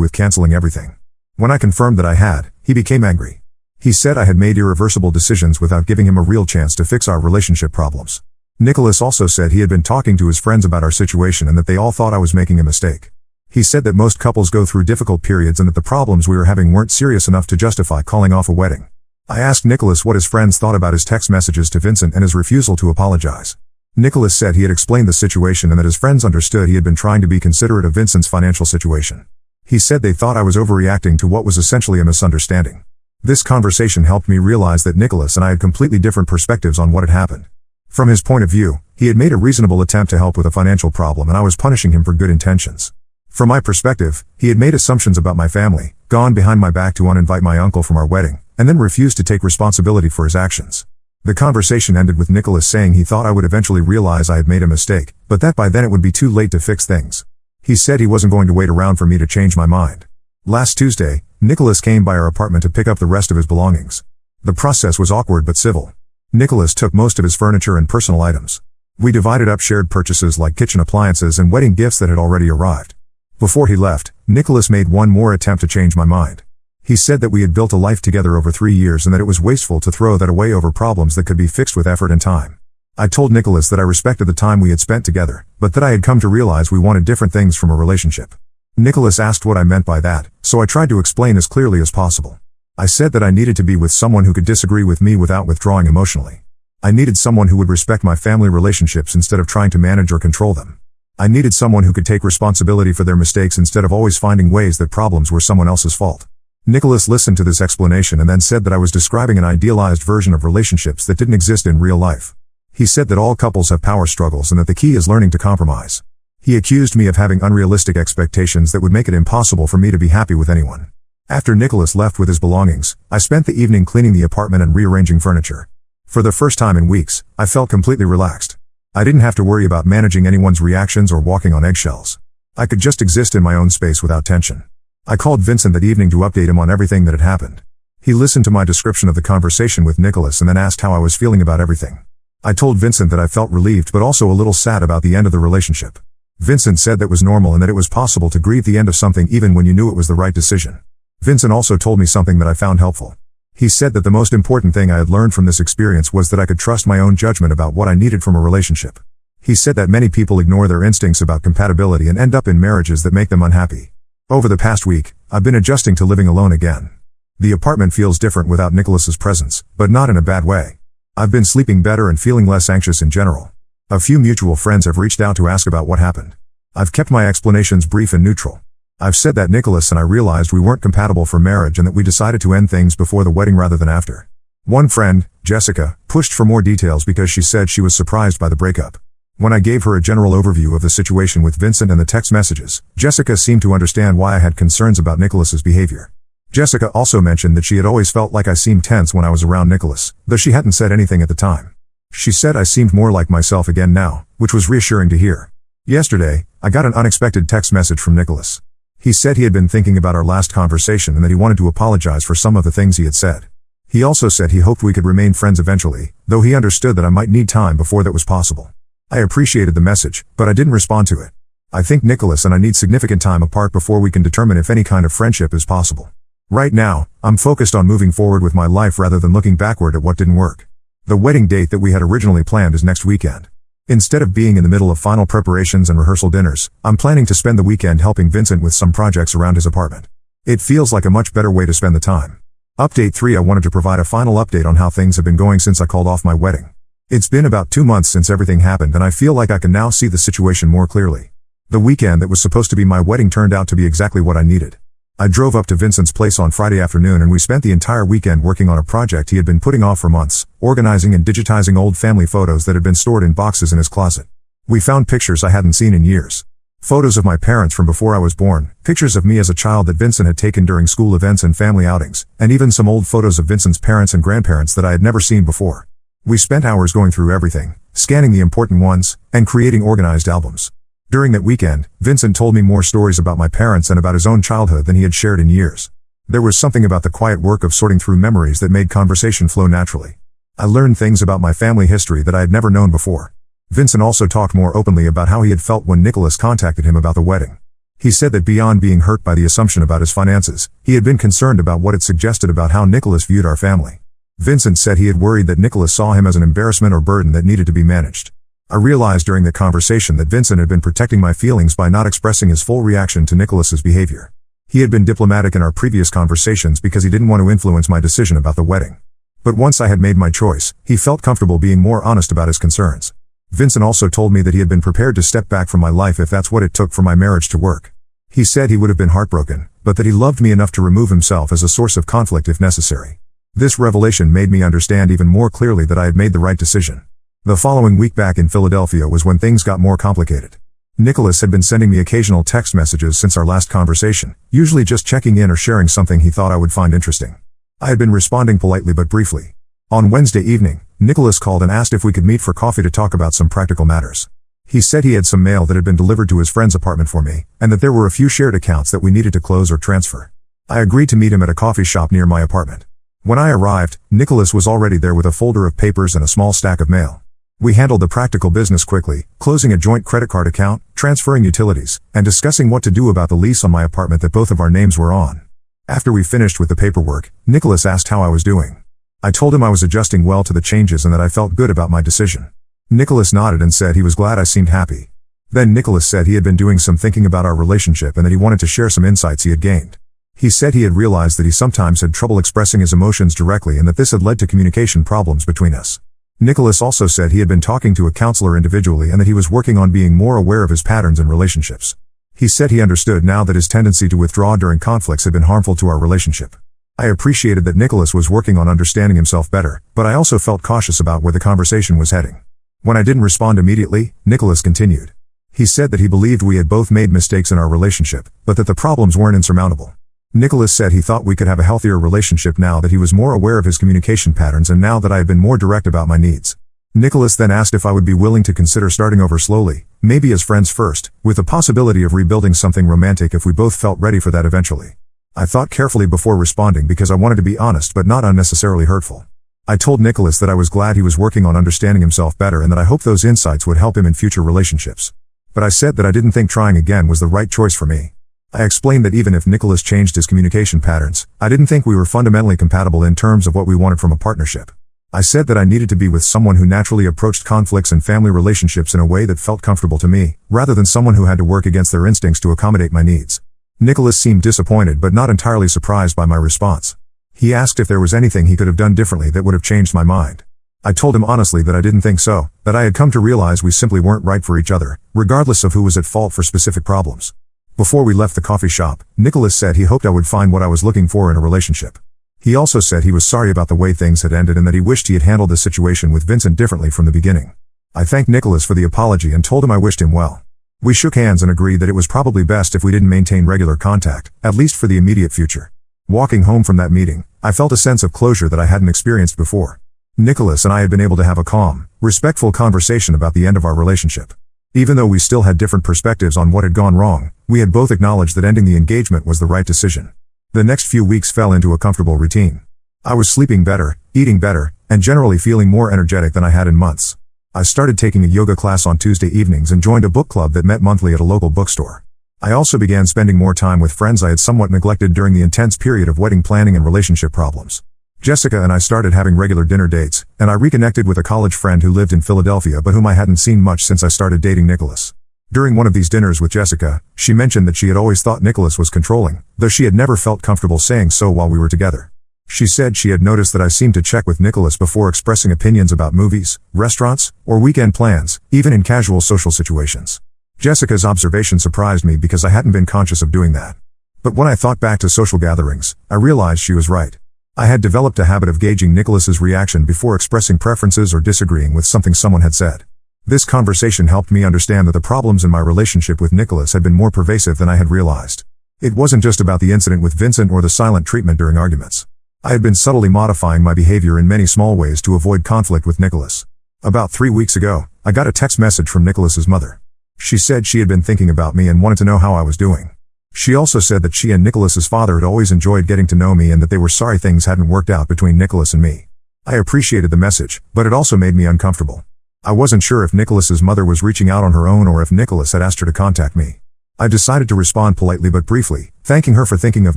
with canceling everything. When I confirmed that I had, he became angry. He said I had made irreversible decisions without giving him a real chance to fix our relationship problems. Nicholas also said he had been talking to his friends about our situation and that they all thought I was making a mistake. He said that most couples go through difficult periods and that the problems we were having weren't serious enough to justify calling off a wedding. I asked Nicholas what his friends thought about his text messages to Vincent and his refusal to apologize. Nicholas said he had explained the situation and that his friends understood he had been trying to be considerate of Vincent's financial situation. He said they thought I was overreacting to what was essentially a misunderstanding. This conversation helped me realize that Nicholas and I had completely different perspectives on what had happened. From his point of view, he had made a reasonable attempt to help with a financial problem and I was punishing him for good intentions. From my perspective, he had made assumptions about my family, gone behind my back to uninvite my uncle from our wedding, and then refused to take responsibility for his actions. The conversation ended with Nicholas saying he thought I would eventually realize I had made a mistake, but that by then it would be too late to fix things. He said he wasn't going to wait around for me to change my mind. Last Tuesday, Nicholas came by our apartment to pick up the rest of his belongings. The process was awkward but civil. Nicholas took most of his furniture and personal items. We divided up shared purchases like kitchen appliances and wedding gifts that had already arrived. Before he left, Nicholas made one more attempt to change my mind. He said that we had built a life together over 3 years and that it was wasteful to throw that away over problems that could be fixed with effort and time. I told Nicholas that I respected the time we had spent together, but that I had come to realize we wanted different things from a relationship. Nicholas asked what I meant by that, so I tried to explain as clearly as possible. I said that I needed to be with someone who could disagree with me without withdrawing emotionally. I needed someone who would respect my family relationships instead of trying to manage or control them. I needed someone who could take responsibility for their mistakes instead of always finding ways that problems were someone else's fault. Nicholas listened to this explanation and then said that I was describing an idealized version of relationships that didn't exist in real life. He said that all couples have power struggles and that the key is learning to compromise. He accused me of having unrealistic expectations that would make it impossible for me to be happy with anyone. After Nicholas left with his belongings, I spent the evening cleaning the apartment and rearranging furniture. For the first time in weeks, I felt completely relaxed. I didn't have to worry about managing anyone's reactions or walking on eggshells. I could just exist in my own space without tension. I called Vincent that evening to update him on everything that had happened. He listened to my description of the conversation with Nicholas and then asked how I was feeling about everything. I told Vincent that I felt relieved but also a little sad about the end of the relationship. Vincent said that was normal and that it was possible to grieve the end of something even when you knew it was the right decision. Vincent also told me something that I found helpful. He said that the most important thing I had learned from this experience was that I could trust my own judgment about what I needed from a relationship. He said that many people ignore their instincts about compatibility and end up in marriages that make them unhappy. Over the past week, I've been adjusting to living alone again. The apartment feels different without Nicholas's presence, but not in a bad way. I've been sleeping better and feeling less anxious in general. A few mutual friends have reached out to ask about what happened. I've kept my explanations brief and neutral. I've said that Nicholas and I realized we weren't compatible for marriage and that we decided to end things before the wedding rather than after. One friend, Jessica, pushed for more details because she said she was surprised by the breakup. When I gave her a general overview of the situation with Vincent and the text messages, Jessica seemed to understand why I had concerns about Nicholas's behavior. Jessica also mentioned that she had always felt like I seemed tense when I was around Nicholas, though she hadn't said anything at the time. She said I seemed more like myself again now, which was reassuring to hear. Yesterday, I got an unexpected text message from Nicholas. He said he had been thinking about our last conversation and that he wanted to apologize for some of the things he had said. He also said he hoped we could remain friends eventually, though he understood that I might need time before that was possible. I appreciated the message, but I didn't respond to it. I think Nicholas and I need significant time apart before we can determine if any kind of friendship is possible. Right now, I'm focused on moving forward with my life rather than looking backward at what didn't work. The wedding date that we had originally planned is next weekend. Instead of being in the middle of final preparations and rehearsal dinners, I'm planning to spend the weekend helping Vincent with some projects around his apartment. It feels like a much better way to spend the time. Update 3: I wanted to provide a final update on how things have been going since I called off my wedding. It's been about 2 months since everything happened and I feel like I can now see the situation more clearly. The weekend that was supposed to be my wedding turned out to be exactly what I needed. I drove up to Vincent's place on Friday afternoon and we spent the entire weekend working on a project he had been putting off for months, organizing and digitizing old family photos that had been stored in boxes in his closet. We found pictures I hadn't seen in years. Photos of my parents from before I was born, pictures of me as a child that Vincent had taken during school events and family outings, and even some old photos of Vincent's parents and grandparents that I had never seen before. We spent hours going through everything, scanning the important ones, and creating organized albums. During that weekend, Vincent told me more stories about my parents and about his own childhood than he had shared in years. There was something about the quiet work of sorting through memories that made conversation flow naturally. I learned things about my family history that I had never known before. Vincent also talked more openly about how he had felt when Nicholas contacted him about the wedding. He said that beyond being hurt by the assumption about his finances, he had been concerned about what it suggested about how Nicholas viewed our family. Vincent said he had worried that Nicholas saw him as an embarrassment or burden that needed to be managed. I realized during the conversation that Vincent had been protecting my feelings by not expressing his full reaction to Nicholas's behavior. He had been diplomatic in our previous conversations because he didn't want to influence my decision about the wedding. But once I had made my choice, he felt comfortable being more honest about his concerns. Vincent also told me that he had been prepared to step back from my life if that's what it took for my marriage to work. He said he would have been heartbroken, but that he loved me enough to remove himself as a source of conflict if necessary. This revelation made me understand even more clearly that I had made the right decision. The following week back in Philadelphia was when things got more complicated. Nicholas had been sending me occasional text messages since our last conversation, usually just checking in or sharing something he thought I would find interesting. I had been responding politely but briefly. On Wednesday evening, Nicholas called and asked if we could meet for coffee to talk about some practical matters. He said he had some mail that had been delivered to his friend's apartment for me, and that there were a few shared accounts that we needed to close or transfer. I agreed to meet him at a coffee shop near my apartment. When I arrived, Nicholas was already there with a folder of papers and a small stack of mail. We handled the practical business quickly, closing a joint credit card account, transferring utilities, and discussing what to do about the lease on my apartment that both of our names were on. After we finished with the paperwork, Nicholas asked how I was doing. I told him I was adjusting well to the changes and that I felt good about my decision. Nicholas nodded and said he was glad I seemed happy. Then Nicholas said he had been doing some thinking about our relationship and that he wanted to share some insights he had gained. He said he had realized that he sometimes had trouble expressing his emotions directly and that this had led to communication problems between us. Nicholas also said he had been talking to a counselor individually and that he was working on being more aware of his patterns in relationships. He said he understood now that his tendency to withdraw during conflicts had been harmful to our relationship. I appreciated that Nicholas was working on understanding himself better, but I also felt cautious about where the conversation was heading. When I didn't respond immediately, Nicholas continued. He said that he believed we had both made mistakes in our relationship, but that the problems weren't insurmountable. Nicholas said he thought we could have a healthier relationship now that he was more aware of his communication patterns and now that I had been more direct about my needs. Nicholas then asked if I would be willing to consider starting over slowly, maybe as friends first, with the possibility of rebuilding something romantic if we both felt ready for that eventually. I thought carefully before responding because I wanted to be honest but not unnecessarily hurtful. I told Nicholas that I was glad he was working on understanding himself better and that I hoped those insights would help him in future relationships. But I said that I didn't think trying again was the right choice for me. I explained that even if Nicholas changed his communication patterns, I didn't think we were fundamentally compatible in terms of what we wanted from a partnership. I said that I needed to be with someone who naturally approached conflicts and family relationships in a way that felt comfortable to me, rather than someone who had to work against their instincts to accommodate my needs. Nicholas seemed disappointed but not entirely surprised by my response. He asked if there was anything he could have done differently that would have changed my mind. I told him honestly that I didn't think so, that I had come to realize we simply weren't right for each other, regardless of who was at fault for specific problems. Before we left the coffee shop, Nicholas said he hoped I would find what I was looking for in a relationship. He also said he was sorry about the way things had ended and that he wished he had handled the situation with Vincent differently from the beginning. I thanked Nicholas for the apology and told him I wished him well. We shook hands and agreed that it was probably best if we didn't maintain regular contact, at least for the immediate future. Walking home from that meeting, I felt a sense of closure that I hadn't experienced before. Nicholas and I had been able to have a calm, respectful conversation about the end of our relationship. Even though we still had different perspectives on what had gone wrong, we had both acknowledged that ending the engagement was the right decision. The next few weeks fell into a comfortable routine. I was sleeping better, eating better, and generally feeling more energetic than I had in months. I started taking a yoga class on Tuesday evenings and joined a book club that met monthly at a local bookstore. I also began spending more time with friends I had somewhat neglected during the intense period of wedding planning and relationship problems. Jessica and I started having regular dinner dates, and I reconnected with a college friend who lived in Philadelphia but whom I hadn't seen much since I started dating Nicholas. During one of these dinners with Jessica, she mentioned that she had always thought Nicholas was controlling, though she had never felt comfortable saying so while we were together. She said she had noticed that I seemed to check with Nicholas before expressing opinions about movies, restaurants, or weekend plans, even in casual social situations. Jessica's observation surprised me because I hadn't been conscious of doing that. But when I thought back to social gatherings, I realized she was right. I had developed a habit of gauging Nicholas's reaction before expressing preferences or disagreeing with something someone had said. This conversation helped me understand that the problems in my relationship with Nicholas had been more pervasive than I had realized. It wasn't just about the incident with Vincent or the silent treatment during arguments. I had been subtly modifying my behavior in many small ways to avoid conflict with Nicholas. About 3 weeks ago, I got a text message from Nicholas's mother. She said she had been thinking about me and wanted to know how I was doing. She also said that she and Nicholas's father had always enjoyed getting to know me and that they were sorry things hadn't worked out between Nicholas and me. I appreciated the message, but it also made me uncomfortable. I wasn't sure if Nicholas's mother was reaching out on her own or if Nicholas had asked her to contact me. I decided to respond politely but briefly, thanking her for thinking of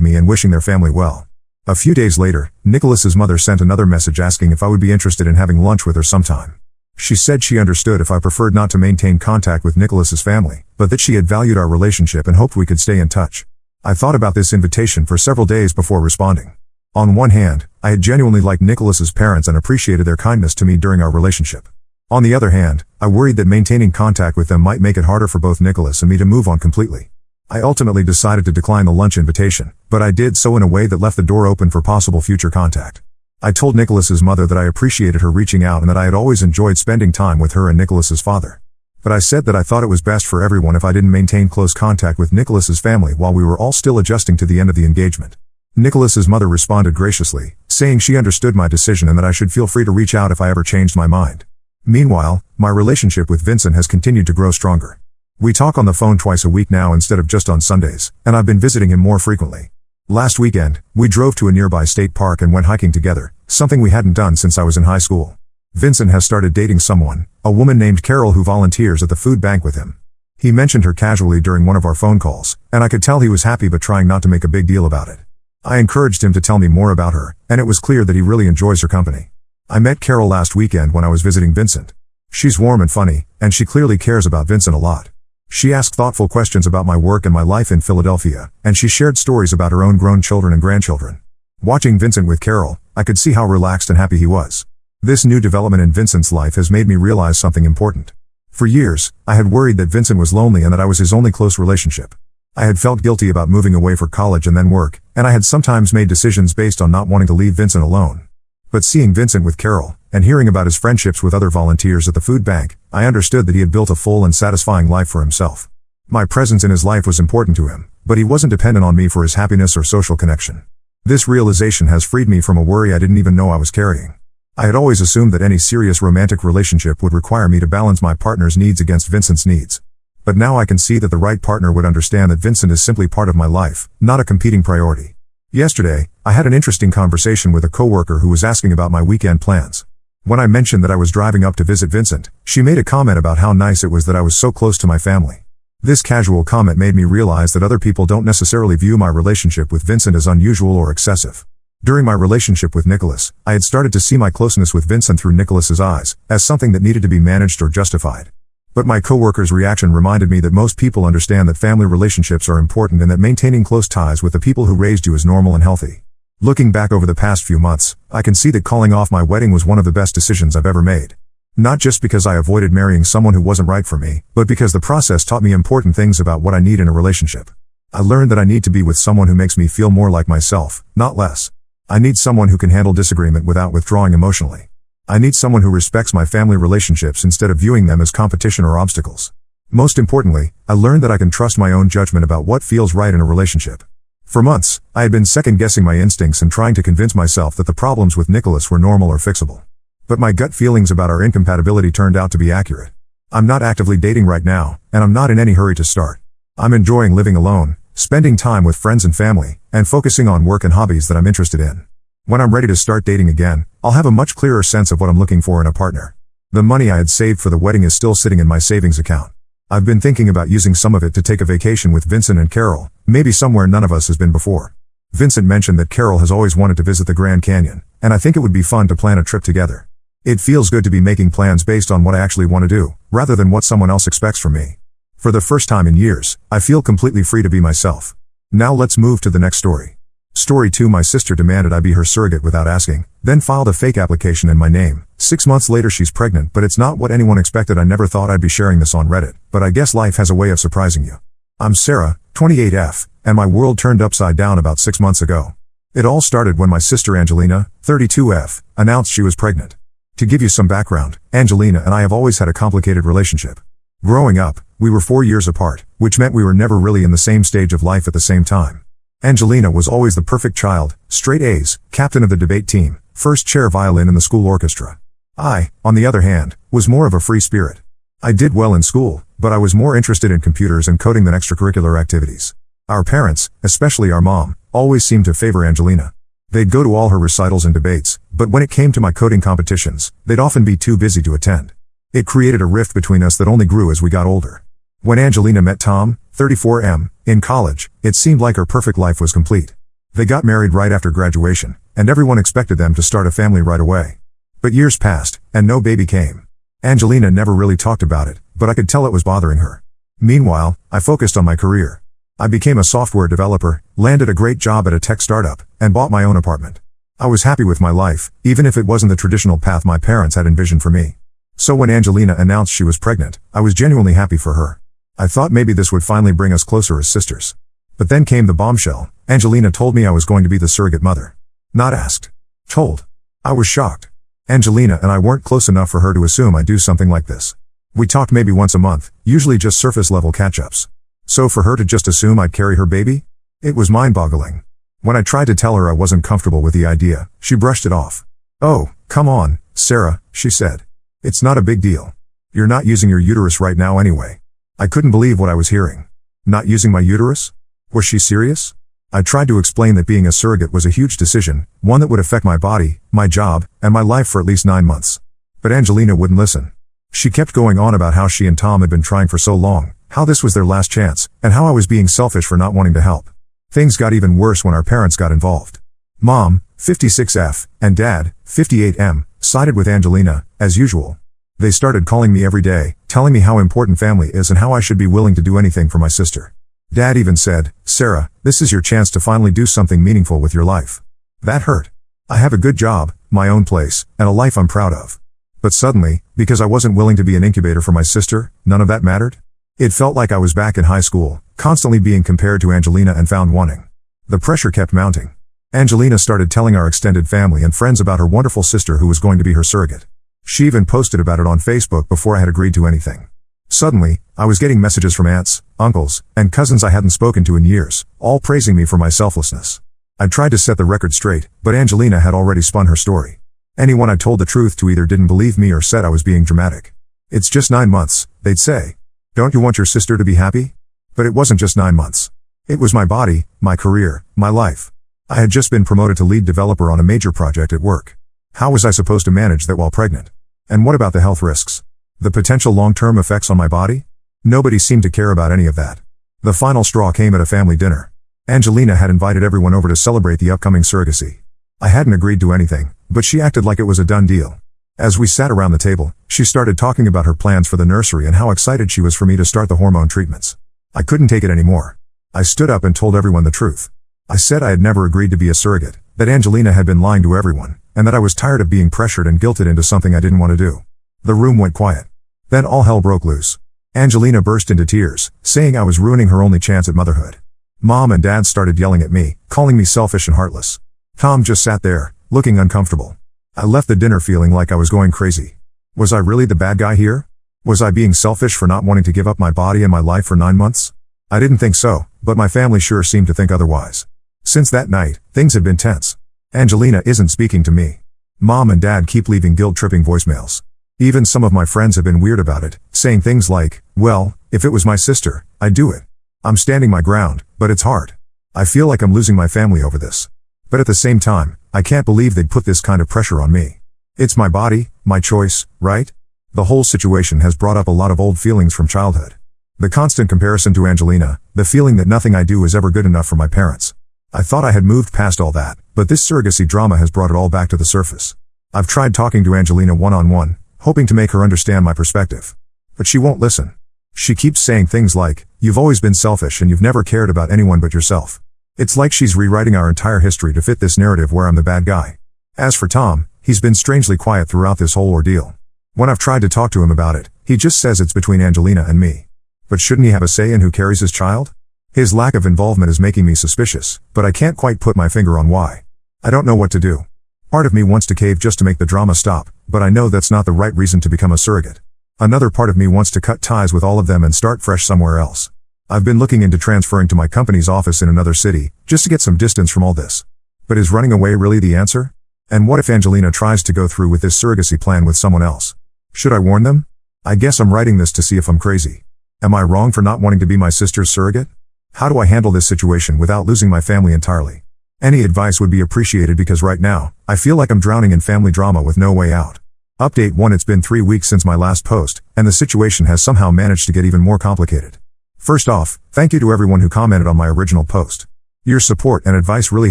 me and wishing their family well. A few days later, Nicholas's mother sent another message asking if I would be interested in having lunch with her sometime. She said she understood if I preferred not to maintain contact with Nicholas's family, but that she had valued our relationship and hoped we could stay in touch. I thought about this invitation for several days before responding. On one hand, I had genuinely liked Nicholas's parents and appreciated their kindness to me during our relationship. On the other hand, I worried that maintaining contact with them might make it harder for both Nicholas and me to move on completely. I ultimately decided to decline the lunch invitation, but I did so in a way that left the door open for possible future contact. I told Nicholas's mother that I appreciated her reaching out and that I had always enjoyed spending time with her and Nicholas's father. But I said that I thought it was best for everyone if I didn't maintain close contact with Nicholas's family while we were all still adjusting to the end of the engagement. Nicholas's mother responded graciously, saying she understood my decision and that I should feel free to reach out if I ever changed my mind. Meanwhile, my relationship with Vincent has continued to grow stronger. We talk on the phone twice a week now instead of just on Sundays, and I've been visiting him more frequently. Last weekend, we drove to a nearby state park and went hiking together, something we hadn't done since I was in high school. Vincent has started dating someone, a woman named Carol who volunteers at the food bank with him. He mentioned her casually during one of our phone calls, and I could tell he was happy but trying not to make a big deal about it. I encouraged him to tell me more about her, and it was clear that he really enjoys her company. I met Carol last weekend when I was visiting Vincent. She's warm and funny, and she clearly cares about Vincent a lot. She asked thoughtful questions about my work and my life in Philadelphia, and she shared stories about her own grown children and grandchildren. Watching Vincent with Carol, I could see how relaxed and happy he was. This new development in Vincent's life has made me realize something important. For years, I had worried that Vincent was lonely and that I was his only close relationship. I had felt guilty about moving away for college and then work, and I had sometimes made decisions based on not wanting to leave Vincent alone. But seeing Vincent with Carol, and hearing about his friendships with other volunteers at the food bank, I understood that he had built a full and satisfying life for himself. My presence in his life was important to him, but he wasn't dependent on me for his happiness or social connection. This realization has freed me from a worry I didn't even know I was carrying. I had always assumed that any serious romantic relationship would require me to balance my partner's needs against Vincent's needs. But now I can see that the right partner would understand that Vincent is simply part of my life, not a competing priority. Yesterday, I had an interesting conversation with a coworker who was asking about my weekend plans. When I mentioned that I was driving up to visit Vincent, she made a comment about how nice it was that I was so close to my family. This casual comment made me realize that other people don't necessarily view my relationship with Vincent as unusual or excessive. During my relationship with Nicholas, I had started to see my closeness with Vincent through Nicholas's eyes, as something that needed to be managed or justified. But my coworker's reaction reminded me that most people understand that family relationships are important and that maintaining close ties with the people who raised you is normal and healthy. Looking back over the past few months, I can see that calling off my wedding was one of the best decisions I've ever made. Not just because I avoided marrying someone who wasn't right for me, but because the process taught me important things about what I need in a relationship. I learned that I need to be with someone who makes me feel more like myself, not less. I need someone who can handle disagreement without withdrawing emotionally. I need someone who respects my family relationships instead of viewing them as competition or obstacles. Most importantly, I learned that I can trust my own judgment about what feels right in a relationship. For months, I had been second-guessing my instincts and trying to convince myself that the problems with Nicholas were normal or fixable. But my gut feelings about our incompatibility turned out to be accurate. I'm not actively dating right now, and I'm not in any hurry to start. I'm enjoying living alone, spending time with friends and family, and focusing on work and hobbies that I'm interested in. When I'm ready to start dating again, I'll have a much clearer sense of what I'm looking for in a partner. The money I had saved for the wedding is still sitting in my savings account. I've been thinking about using some of it to take a vacation with Vincent and Carol, maybe somewhere none of us has been before. Vincent mentioned that Carol has always wanted to visit the Grand Canyon, and I think it would be fun to plan a trip together. It feels good to be making plans based on what I actually want to do, rather than what someone else expects from me. For the first time in years, I feel completely free to be myself. Now let's move to the next story. Story 2. My sister demanded I be her surrogate without asking, then filed a fake application in my name. 6 months later she's pregnant, but it's not what anyone expected. I never thought I'd be sharing this on Reddit, but I guess life has a way of surprising you. I'm Sarah, 28F, and my world turned upside down about 6 months ago. It all started when my sister Angelina, 32F, announced she was pregnant. To give you some background, Angelina and I have always had a complicated relationship. Growing up, we were 4 years apart, which meant we were never really in the same stage of life at the same time. Angelina was always the perfect child, straight A's, captain of the debate team, first chair violin in the school orchestra. I, on the other hand, was more of a free spirit. I did well in school, but I was more interested in computers and coding than extracurricular activities. Our parents, especially our mom, always seemed to favor Angelina. They'd go to all her recitals and debates, but when it came to my coding competitions, they'd often be too busy to attend. It created a rift between us that only grew as we got older. When Angelina met Tom, 34M, in college, it seemed like her perfect life was complete. They got married right after graduation, and everyone expected them to start a family right away. But years passed, and no baby came. Angelina never really talked about it, but I could tell it was bothering her. Meanwhile, I focused on my career. I became a software developer, landed a great job at a tech startup, and bought my own apartment. I was happy with my life, even if it wasn't the traditional path my parents had envisioned for me. So when Angelina announced she was pregnant, I was genuinely happy for her. I thought maybe this would finally bring us closer as sisters. But then came the bombshell. Angelina told me I was going to be the surrogate mother. Not asked. Told. I was shocked. Angelina and I weren't close enough for her to assume I'd do something like this. We talked maybe once a month, usually just surface-level catch-ups. So for her to just assume I'd carry her baby? It was mind-boggling. When I tried to tell her I wasn't comfortable with the idea, she brushed it off. "Oh, come on, Sarah," she said. "It's not a big deal. You're not using your uterus right now anyway." I couldn't believe what I was hearing. Not using my uterus? Was she serious? I tried to explain that being a surrogate was a huge decision, one that would affect my body, my job, and my life for at least 9 months. But Angelina wouldn't listen. She kept going on about how she and Tom had been trying for so long, how this was their last chance, and how I was being selfish for not wanting to help. Things got even worse when our parents got involved. Mom, 56F, and Dad, 58M, sided with Angelina, as usual. They started calling me every day, telling me how important family is and how I should be willing to do anything for my sister. Dad even said, "Sarah, this is your chance to finally do something meaningful with your life." That hurt. I have a good job, my own place, and a life I'm proud of. But suddenly, because I wasn't willing to be an incubator for my sister, none of that mattered? It felt like I was back in high school, constantly being compared to Angelina and found wanting. The pressure kept mounting. Angelina started telling our extended family and friends about her wonderful sister who was going to be her surrogate. She even posted about it on Facebook before I had agreed to anything. Suddenly, I was getting messages from aunts, uncles, and cousins I hadn't spoken to in years, all praising me for my selflessness. I tried to set the record straight, but Angelina had already spun her story. Anyone I told the truth to either didn't believe me or said I was being dramatic. "It's just 9 months, they'd say. Don't you want your sister to be happy?" But it wasn't just 9 months. It was my body, my career, my life. I had just been promoted to lead developer on a major project at work. How was I supposed to manage that while pregnant? And what about the health risks? The potential long-term effects on my body? Nobody seemed to care about any of that. The final straw came at a family dinner. Angelina had invited everyone over to celebrate the upcoming surrogacy. I hadn't agreed to anything, but she acted like it was a done deal. As we sat around the table, she started talking about her plans for the nursery and how excited she was for me to start the hormone treatments. I couldn't take it anymore. I stood up and told everyone the truth. I said I had never agreed to be a surrogate, that Angelina had been lying to everyone, and that I was tired of being pressured and guilted into something I didn't want to do. The room went quiet. Then all hell broke loose. Angelina burst into tears, saying I was ruining her only chance at motherhood. Mom and Dad started yelling at me, calling me selfish and heartless. Tom just sat there, looking uncomfortable. I left the dinner feeling like I was going crazy. Was I really the bad guy here? Was I being selfish for not wanting to give up my body and my life for 9 months? I didn't think so, but my family sure seemed to think otherwise. Since that night, things had been tense. Angelina isn't speaking to me. Mom and Dad keep leaving guilt-tripping voicemails. Even some of my friends have been weird about it, saying things like, "Well, if it was my sister, I'd do it." I'm standing my ground, but it's hard. I feel like I'm losing my family over this. But at the same time, I can't believe they'd put this kind of pressure on me. It's my body, my choice, right? The whole situation has brought up a lot of old feelings from childhood. The constant comparison to Angelina, the feeling that nothing I do is ever good enough for my parents. I thought I had moved past all that, but this surrogacy drama has brought it all back to the surface. I've tried talking to Angelina one-on-one, hoping to make her understand my perspective. But she won't listen. She keeps saying things like, "You've always been selfish and you've never cared about anyone but yourself." It's like she's rewriting our entire history to fit this narrative where I'm the bad guy. As for Tom, he's been strangely quiet throughout this whole ordeal. When I've tried to talk to him about it, he just says it's between Angelina and me. But shouldn't he have a say in who carries his child? His lack of involvement is making me suspicious, but I can't quite put my finger on why. I don't know what to do. Part of me wants to cave just to make the drama stop, but I know that's not the right reason to become a surrogate. Another part of me wants to cut ties with all of them and start fresh somewhere else. I've been looking into transferring to my company's office in another city, just to get some distance from all this. But is running away really the answer? And what if Angelina tries to go through with this surrogacy plan with someone else? Should I warn them? I guess I'm writing this to see if I'm crazy. Am I wrong for not wanting to be my sister's surrogate? How do I handle this situation without losing my family entirely? Any advice would be appreciated because right now, I feel like I'm drowning in family drama with no way out. Update 1. It's been 3 weeks since my last post, and the situation has somehow managed to get even more complicated. First off, thank you to everyone who commented on my original post. Your support and advice really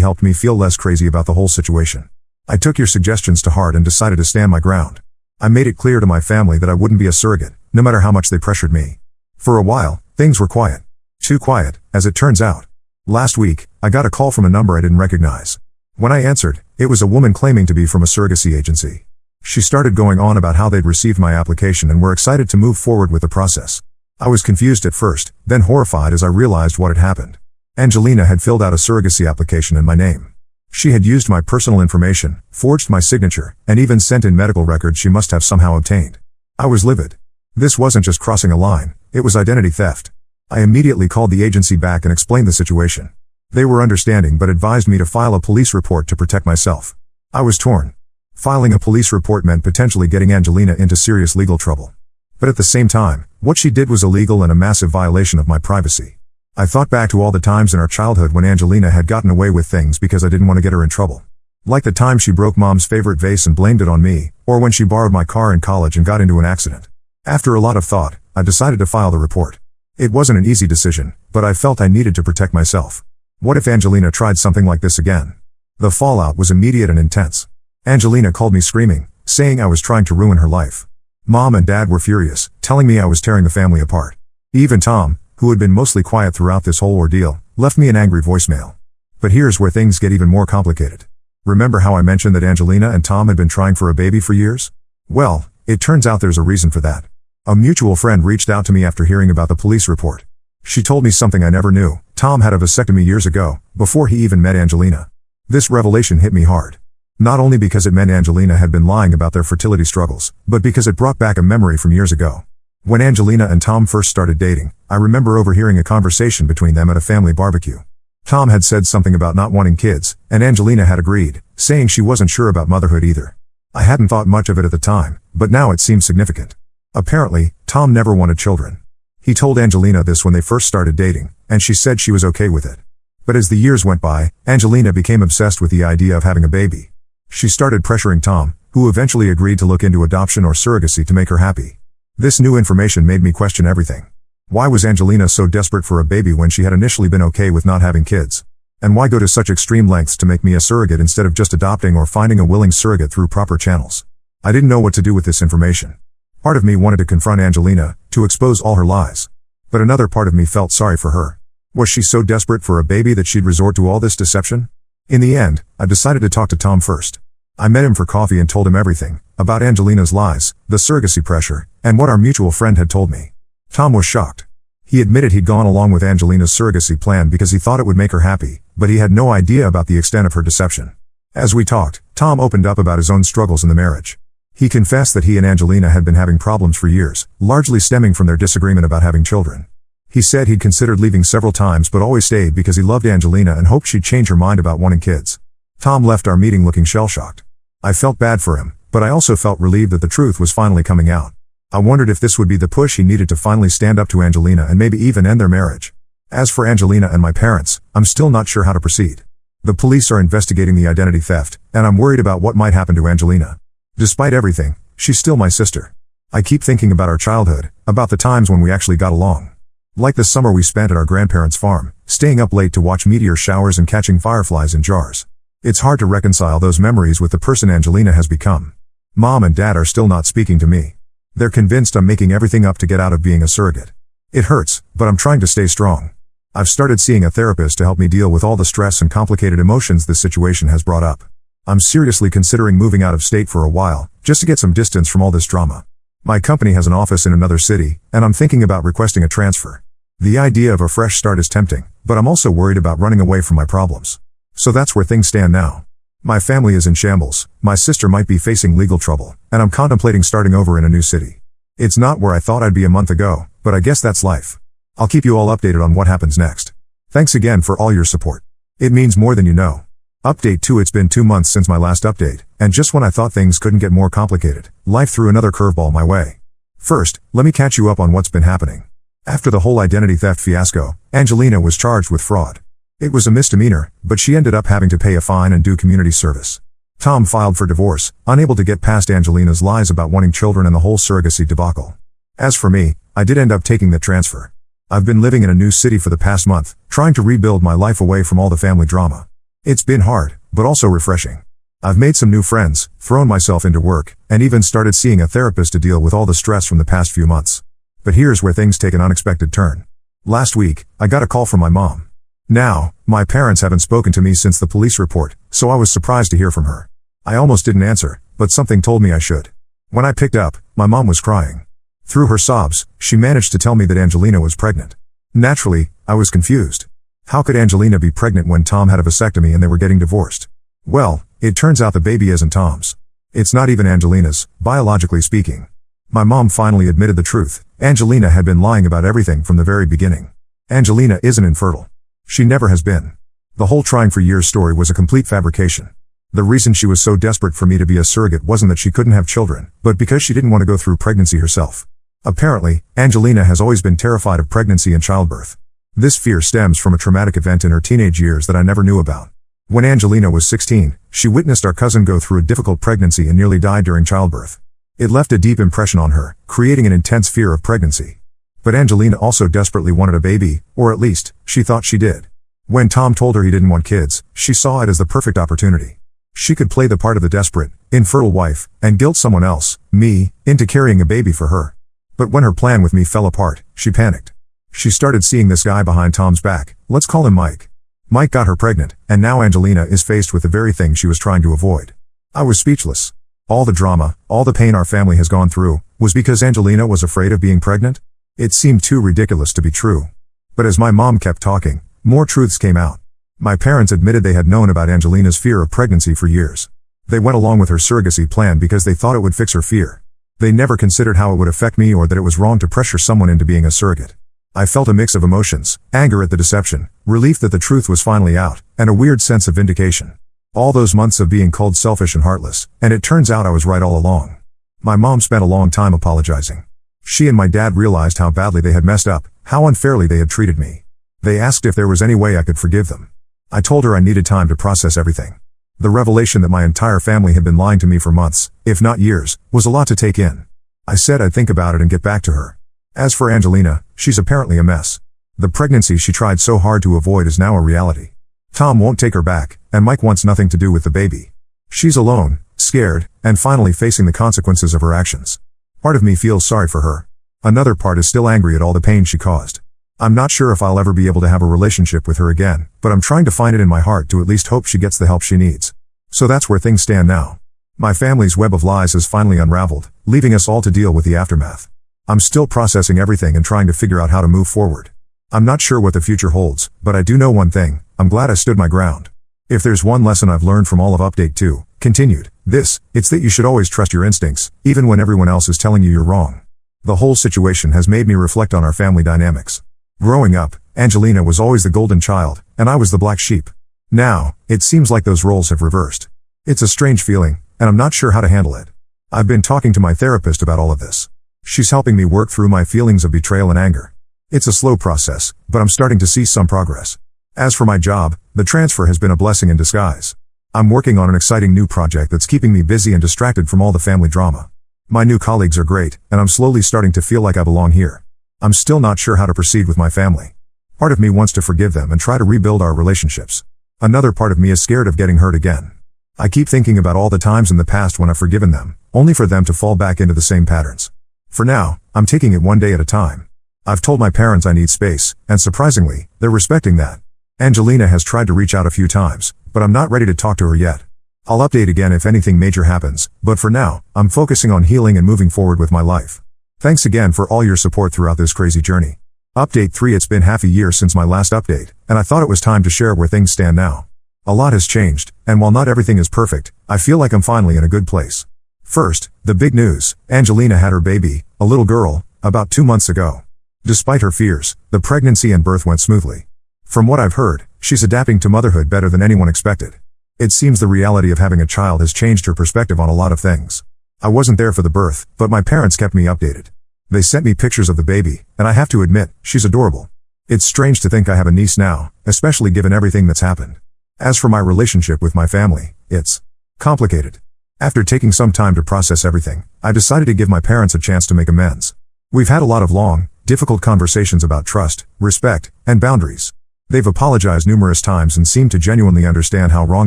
helped me feel less crazy about the whole situation. I took your suggestions to heart and decided to stand my ground. I made it clear to my family that I wouldn't be a surrogate, no matter how much they pressured me. For a while, things were quiet. Too quiet, as it turns out. Last week, I got a call from a number I didn't recognize. When I answered, it was a woman claiming to be from a surrogacy agency. She started going on about how they'd received my application and were excited to move forward with the process. I was confused at first, then horrified as I realized what had happened. Angelina had filled out a surrogacy application in my name. She had used my personal information, forged my signature, and even sent in medical records she must have somehow obtained. I was livid. This wasn't just crossing a line, it was identity theft. I immediately called the agency back and explained the situation. They were understanding but advised me to file a police report to protect myself. I was torn. Filing a police report meant potentially getting Angelina into serious legal trouble. But at the same time, what she did was illegal and a massive violation of my privacy. I thought back to all the times in our childhood when Angelina had gotten away with things because I didn't want to get her in trouble. Like the time she broke Mom's favorite vase and blamed it on me, or when she borrowed my car in college and got into an accident. After a lot of thought, I decided to file the report. It wasn't an easy decision, but I felt I needed to protect myself. What if Angelina tried something like this again? The fallout was immediate and intense. Angelina called me screaming, saying I was trying to ruin her life. Mom and Dad were furious, telling me I was tearing the family apart. Even Tom, who had been mostly quiet throughout this whole ordeal, left me an angry voicemail. But here's where things get even more complicated. Remember how I mentioned that Angelina and Tom had been trying for a baby for years? Well, it turns out there's a reason for that. A mutual friend reached out to me after hearing about the police report. She told me something I never knew. Tom had a vasectomy years ago, before he even met Angelina. This revelation hit me hard. Not only because it meant Angelina had been lying about their fertility struggles, but because it brought back a memory from years ago. When Angelina and Tom first started dating, I remember overhearing a conversation between them at a family barbecue. Tom had said something about not wanting kids, and Angelina had agreed, saying she wasn't sure about motherhood either. I hadn't thought much of it at the time, but now it seemed significant. Apparently, Tom never wanted children. He told Angelina this when they first started dating, and she said she was okay with it. But as the years went by, Angelina became obsessed with the idea of having a baby. She started pressuring Tom, who eventually agreed to look into adoption or surrogacy to make her happy. This new information made me question everything. Why was Angelina so desperate for a baby when she had initially been okay with not having kids? And why go to such extreme lengths to make me a surrogate instead of just adopting or finding a willing surrogate through proper channels? I didn't know what to do with this information. Part of me wanted to confront Angelina, to expose all her lies. But another part of me felt sorry for her. Was she so desperate for a baby that she'd resort to all this deception? In the end, I decided to talk to Tom first. I met him for coffee and told him everything, about Angelina's lies, the surrogacy pressure, and what our mutual friend had told me. Tom was shocked. He admitted he'd gone along with Angelina's surrogacy plan because he thought it would make her happy, but he had no idea about the extent of her deception. As we talked, Tom opened up about his own struggles in the marriage. He confessed that he and Angelina had been having problems for years, largely stemming from their disagreement about having children. He said he'd considered leaving several times but always stayed because he loved Angelina and hoped she'd change her mind about wanting kids. Tom left our meeting looking shell-shocked. I felt bad for him, but I also felt relieved that the truth was finally coming out. I wondered if this would be the push he needed to finally stand up to Angelina and maybe even end their marriage. As for Angelina and my parents, I'm still not sure how to proceed. The police are investigating the identity theft, and I'm worried about what might happen to Angelina. Despite everything, she's still my sister. I keep thinking about our childhood, about the times when we actually got along. Like the summer we spent at our grandparents' farm, staying up late to watch meteor showers and catching fireflies in jars. It's hard to reconcile those memories with the person Angelina has become. Mom and Dad are still not speaking to me. They're convinced I'm making everything up to get out of being a surrogate. It hurts, but I'm trying to stay strong. I've started seeing a therapist to help me deal with all the stress and complicated emotions this situation has brought up. I'm seriously considering moving out of state for a while, just to get some distance from all this drama. My company has an office in another city, and I'm thinking about requesting a transfer. The idea of a fresh start is tempting, but I'm also worried about running away from my problems. So that's where things stand now. My family is in shambles, my sister might be facing legal trouble, and I'm contemplating starting over in a new city. It's not where I thought I'd be a month ago, but I guess that's life. I'll keep you all updated on what happens next. Thanks again for all your support. It means more than you know. Update 2. It's been 2 months since my last update, and just when I thought things couldn't get more complicated, life threw another curveball my way. First, let me catch you up on what's been happening. After the whole identity theft fiasco, Angelina was charged with fraud. It was a misdemeanor, but she ended up having to pay a fine and do community service. Tom filed for divorce, unable to get past Angelina's lies about wanting children and the whole surrogacy debacle. As for me, I did end up taking the transfer. I've been living in a new city for the past month, trying to rebuild my life away from all the family drama. It's been hard, but also refreshing. I've made some new friends, thrown myself into work, and even started seeing a therapist to deal with all the stress from the past few months. But here's where things take an unexpected turn. Last week, I got a call from my mom. Now, my parents haven't spoken to me since the police report, so I was surprised to hear from her. I almost didn't answer, but something told me I should. When I picked up, my mom was crying. Through her sobs, she managed to tell me that Angelina was pregnant. Naturally, I was confused. How could Angelina be pregnant when Tom had a vasectomy and they were getting divorced? Well, it turns out the baby isn't Tom's. It's not even Angelina's, biologically speaking. My mom finally admitted the truth. Angelina had been lying about everything from the very beginning. Angelina isn't infertile. She never has been. The whole trying for years story was a complete fabrication. The reason she was so desperate for me to be a surrogate wasn't that she couldn't have children, but because she didn't want to go through pregnancy herself. Apparently, Angelina has always been terrified of pregnancy and childbirth. This fear stems from a traumatic event in her teenage years that I never knew about. When Angelina was 16, she witnessed our cousin go through a difficult pregnancy and nearly died during childbirth. It left a deep impression on her, creating an intense fear of pregnancy. But Angelina also desperately wanted a baby, or at least, she thought she did. When Tom told her he didn't want kids, she saw it as the perfect opportunity. She could play the part of the desperate, infertile wife, and guilt someone else, me, into carrying a baby for her. But when her plan with me fell apart, she panicked. She started seeing this guy behind Tom's back, let's call him Mike. Mike got her pregnant, and now Angelina is faced with the very thing she was trying to avoid. I was speechless. All the drama, all the pain our family has gone through, was because Angelina was afraid of being pregnant? It seemed too ridiculous to be true. But as my mom kept talking, more truths came out. My parents admitted they had known about Angelina's fear of pregnancy for years. They went along with her surrogacy plan because they thought it would fix her fear. They never considered how it would affect me or that it was wrong to pressure someone into being a surrogate. I felt a mix of emotions, anger at the deception, relief that the truth was finally out, and a weird sense of vindication. All those months of being called selfish and heartless, and it turns out I was right all along. My mom spent a long time apologizing. She and my dad realized how badly they had messed up, how unfairly they had treated me. They asked if there was any way I could forgive them. I told her I needed time to process everything. The revelation that my entire family had been lying to me for months, if not years, was a lot to take in. I said I'd think about it and get back to her. As for Angelina, she's apparently a mess. The pregnancy she tried so hard to avoid is now a reality. Tom won't take her back, and Mike wants nothing to do with the baby. She's alone, scared, and finally facing the consequences of her actions. Part of me feels sorry for her. Another part is still angry at all the pain she caused. I'm not sure if I'll ever be able to have a relationship with her again, but I'm trying to find it in my heart to at least hope she gets the help she needs. So that's where things stand now. My family's web of lies has finally unraveled, leaving us all to deal with the aftermath. I'm still processing everything and trying to figure out how to move forward. I'm not sure what the future holds, but I do know one thing, I'm glad I stood my ground. If there's one lesson I've learned from all of Update 2, continued, it's that you should always trust your instincts, even when everyone else is telling you you're wrong. The whole situation has made me reflect on our family dynamics. Growing up, Angelina was always the golden child, and I was the black sheep. Now, it seems like those roles have reversed. It's a strange feeling, and I'm not sure how to handle it. I've been talking to my therapist about all of this. She's helping me work through my feelings of betrayal and anger. It's a slow process, but I'm starting to see some progress. As for my job, the transfer has been a blessing in disguise. I'm working on an exciting new project that's keeping me busy and distracted from all the family drama. My new colleagues are great, and I'm slowly starting to feel like I belong here. I'm still not sure how to proceed with my family. Part of me wants to forgive them and try to rebuild our relationships. Another part of me is scared of getting hurt again. I keep thinking about all the times in the past when I've forgiven them, only for them to fall back into the same patterns. For now, I'm taking it one day at a time. I've told my parents I need space, and surprisingly, they're respecting that. Angelina has tried to reach out a few times, but I'm not ready to talk to her yet. I'll update again if anything major happens, but for now, I'm focusing on healing and moving forward with my life. Thanks again for all your support throughout this crazy journey. Update 3. It's been half a year since my last update, and I thought it was time to share where things stand now. A lot has changed, and while not everything is perfect, I feel like I'm finally in a good place. First, the big news, Angelina had her baby, a little girl, about 2 months ago. Despite her fears, the pregnancy and birth went smoothly. From what I've heard, she's adapting to motherhood better than anyone expected. It seems the reality of having a child has changed her perspective on a lot of things. I wasn't there for the birth, but my parents kept me updated. They sent me pictures of the baby, and I have to admit, she's adorable. It's strange to think I have a niece now, especially given everything that's happened. As for my relationship with my family, it's Complicated. After taking some time to process everything, I decided to give my parents a chance to make amends. We've had a lot of long, difficult conversations about trust, respect, and boundaries. They've apologized numerous times and seemed to genuinely understand how wrong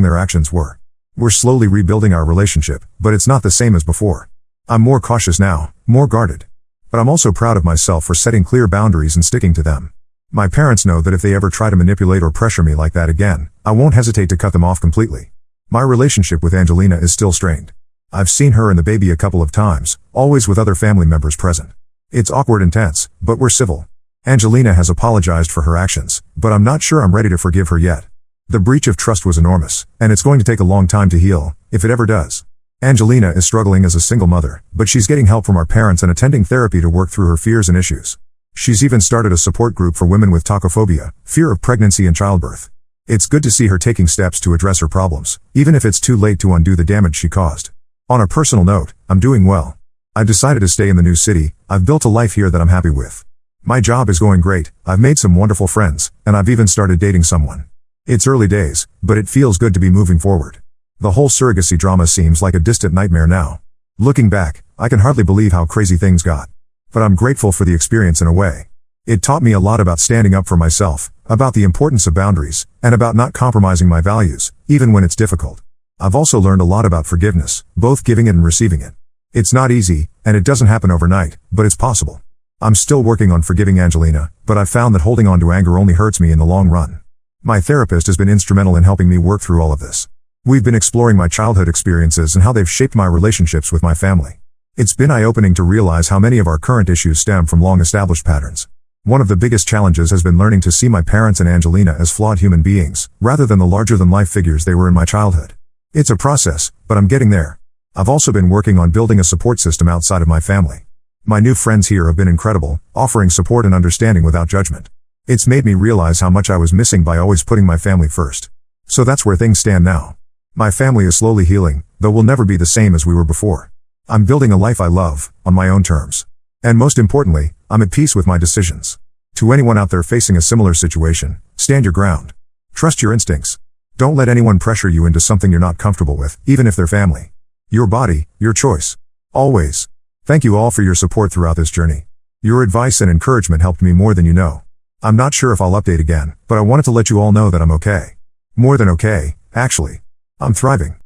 their actions were. We're slowly rebuilding our relationship, but it's not the same as before. I'm more cautious now, more guarded. But I'm also proud of myself for setting clear boundaries and sticking to them. My parents know that if they ever try to manipulate or pressure me like that again, I won't hesitate to cut them off completely. My relationship with Angelina is still strained. I've seen her and the baby a couple of times, always with other family members present. It's awkward and tense, but we're civil. Angelina has apologized for her actions, but I'm not sure I'm ready to forgive her yet. The breach of trust was enormous, and it's going to take a long time to heal, if it ever does. Angelina is struggling as a single mother, but she's getting help from our parents and attending therapy to work through her fears and issues. She's even started a support group for women with tachophobia, fear of pregnancy and childbirth. It's good to see her taking steps to address her problems, even if it's too late to undo the damage she caused. On a personal note, I'm doing well. I've decided to stay in the new city. I've built a life here that I'm happy with. My job is going great, I've made some wonderful friends, and I've even started dating someone. It's early days, but it feels good to be moving forward. The whole surrogacy drama seems like a distant nightmare now. Looking back, I can hardly believe how crazy things got. But I'm grateful for the experience in a way. It taught me a lot about standing up for myself, about the importance of boundaries, and about not compromising my values, even when it's difficult. I've also learned a lot about forgiveness, both giving it and receiving it. It's not easy, and it doesn't happen overnight, but it's possible. I'm still working on forgiving Angelina, but I've found that holding on to anger only hurts me in the long run. My therapist has been instrumental in helping me work through all of this. We've been exploring my childhood experiences and how they've shaped my relationships with my family. It's been eye-opening to realize how many of our current issues stem from long-established patterns. One of the biggest challenges has been learning to see my parents and Angelina as flawed human beings, rather than the larger-than-life figures they were in my childhood. It's a process, but I'm getting there. I've also been working on building a support system outside of my family. My new friends here have been incredible, offering support and understanding without judgment. It's made me realize how much I was missing by always putting my family first. So that's where things stand now. My family is slowly healing, though we'll never be the same as we were before. I'm building a life I love, on my own terms. And most importantly, I'm at peace with my decisions. To anyone out there facing a similar situation, stand your ground. Trust your instincts. Don't let anyone pressure you into something you're not comfortable with, even if they're family. Your body, your choice. Always. Thank you all for your support throughout this journey. Your advice and encouragement helped me more than you know. I'm not sure if I'll update again, but I wanted to let you all know that I'm okay. More than okay, actually. I'm thriving.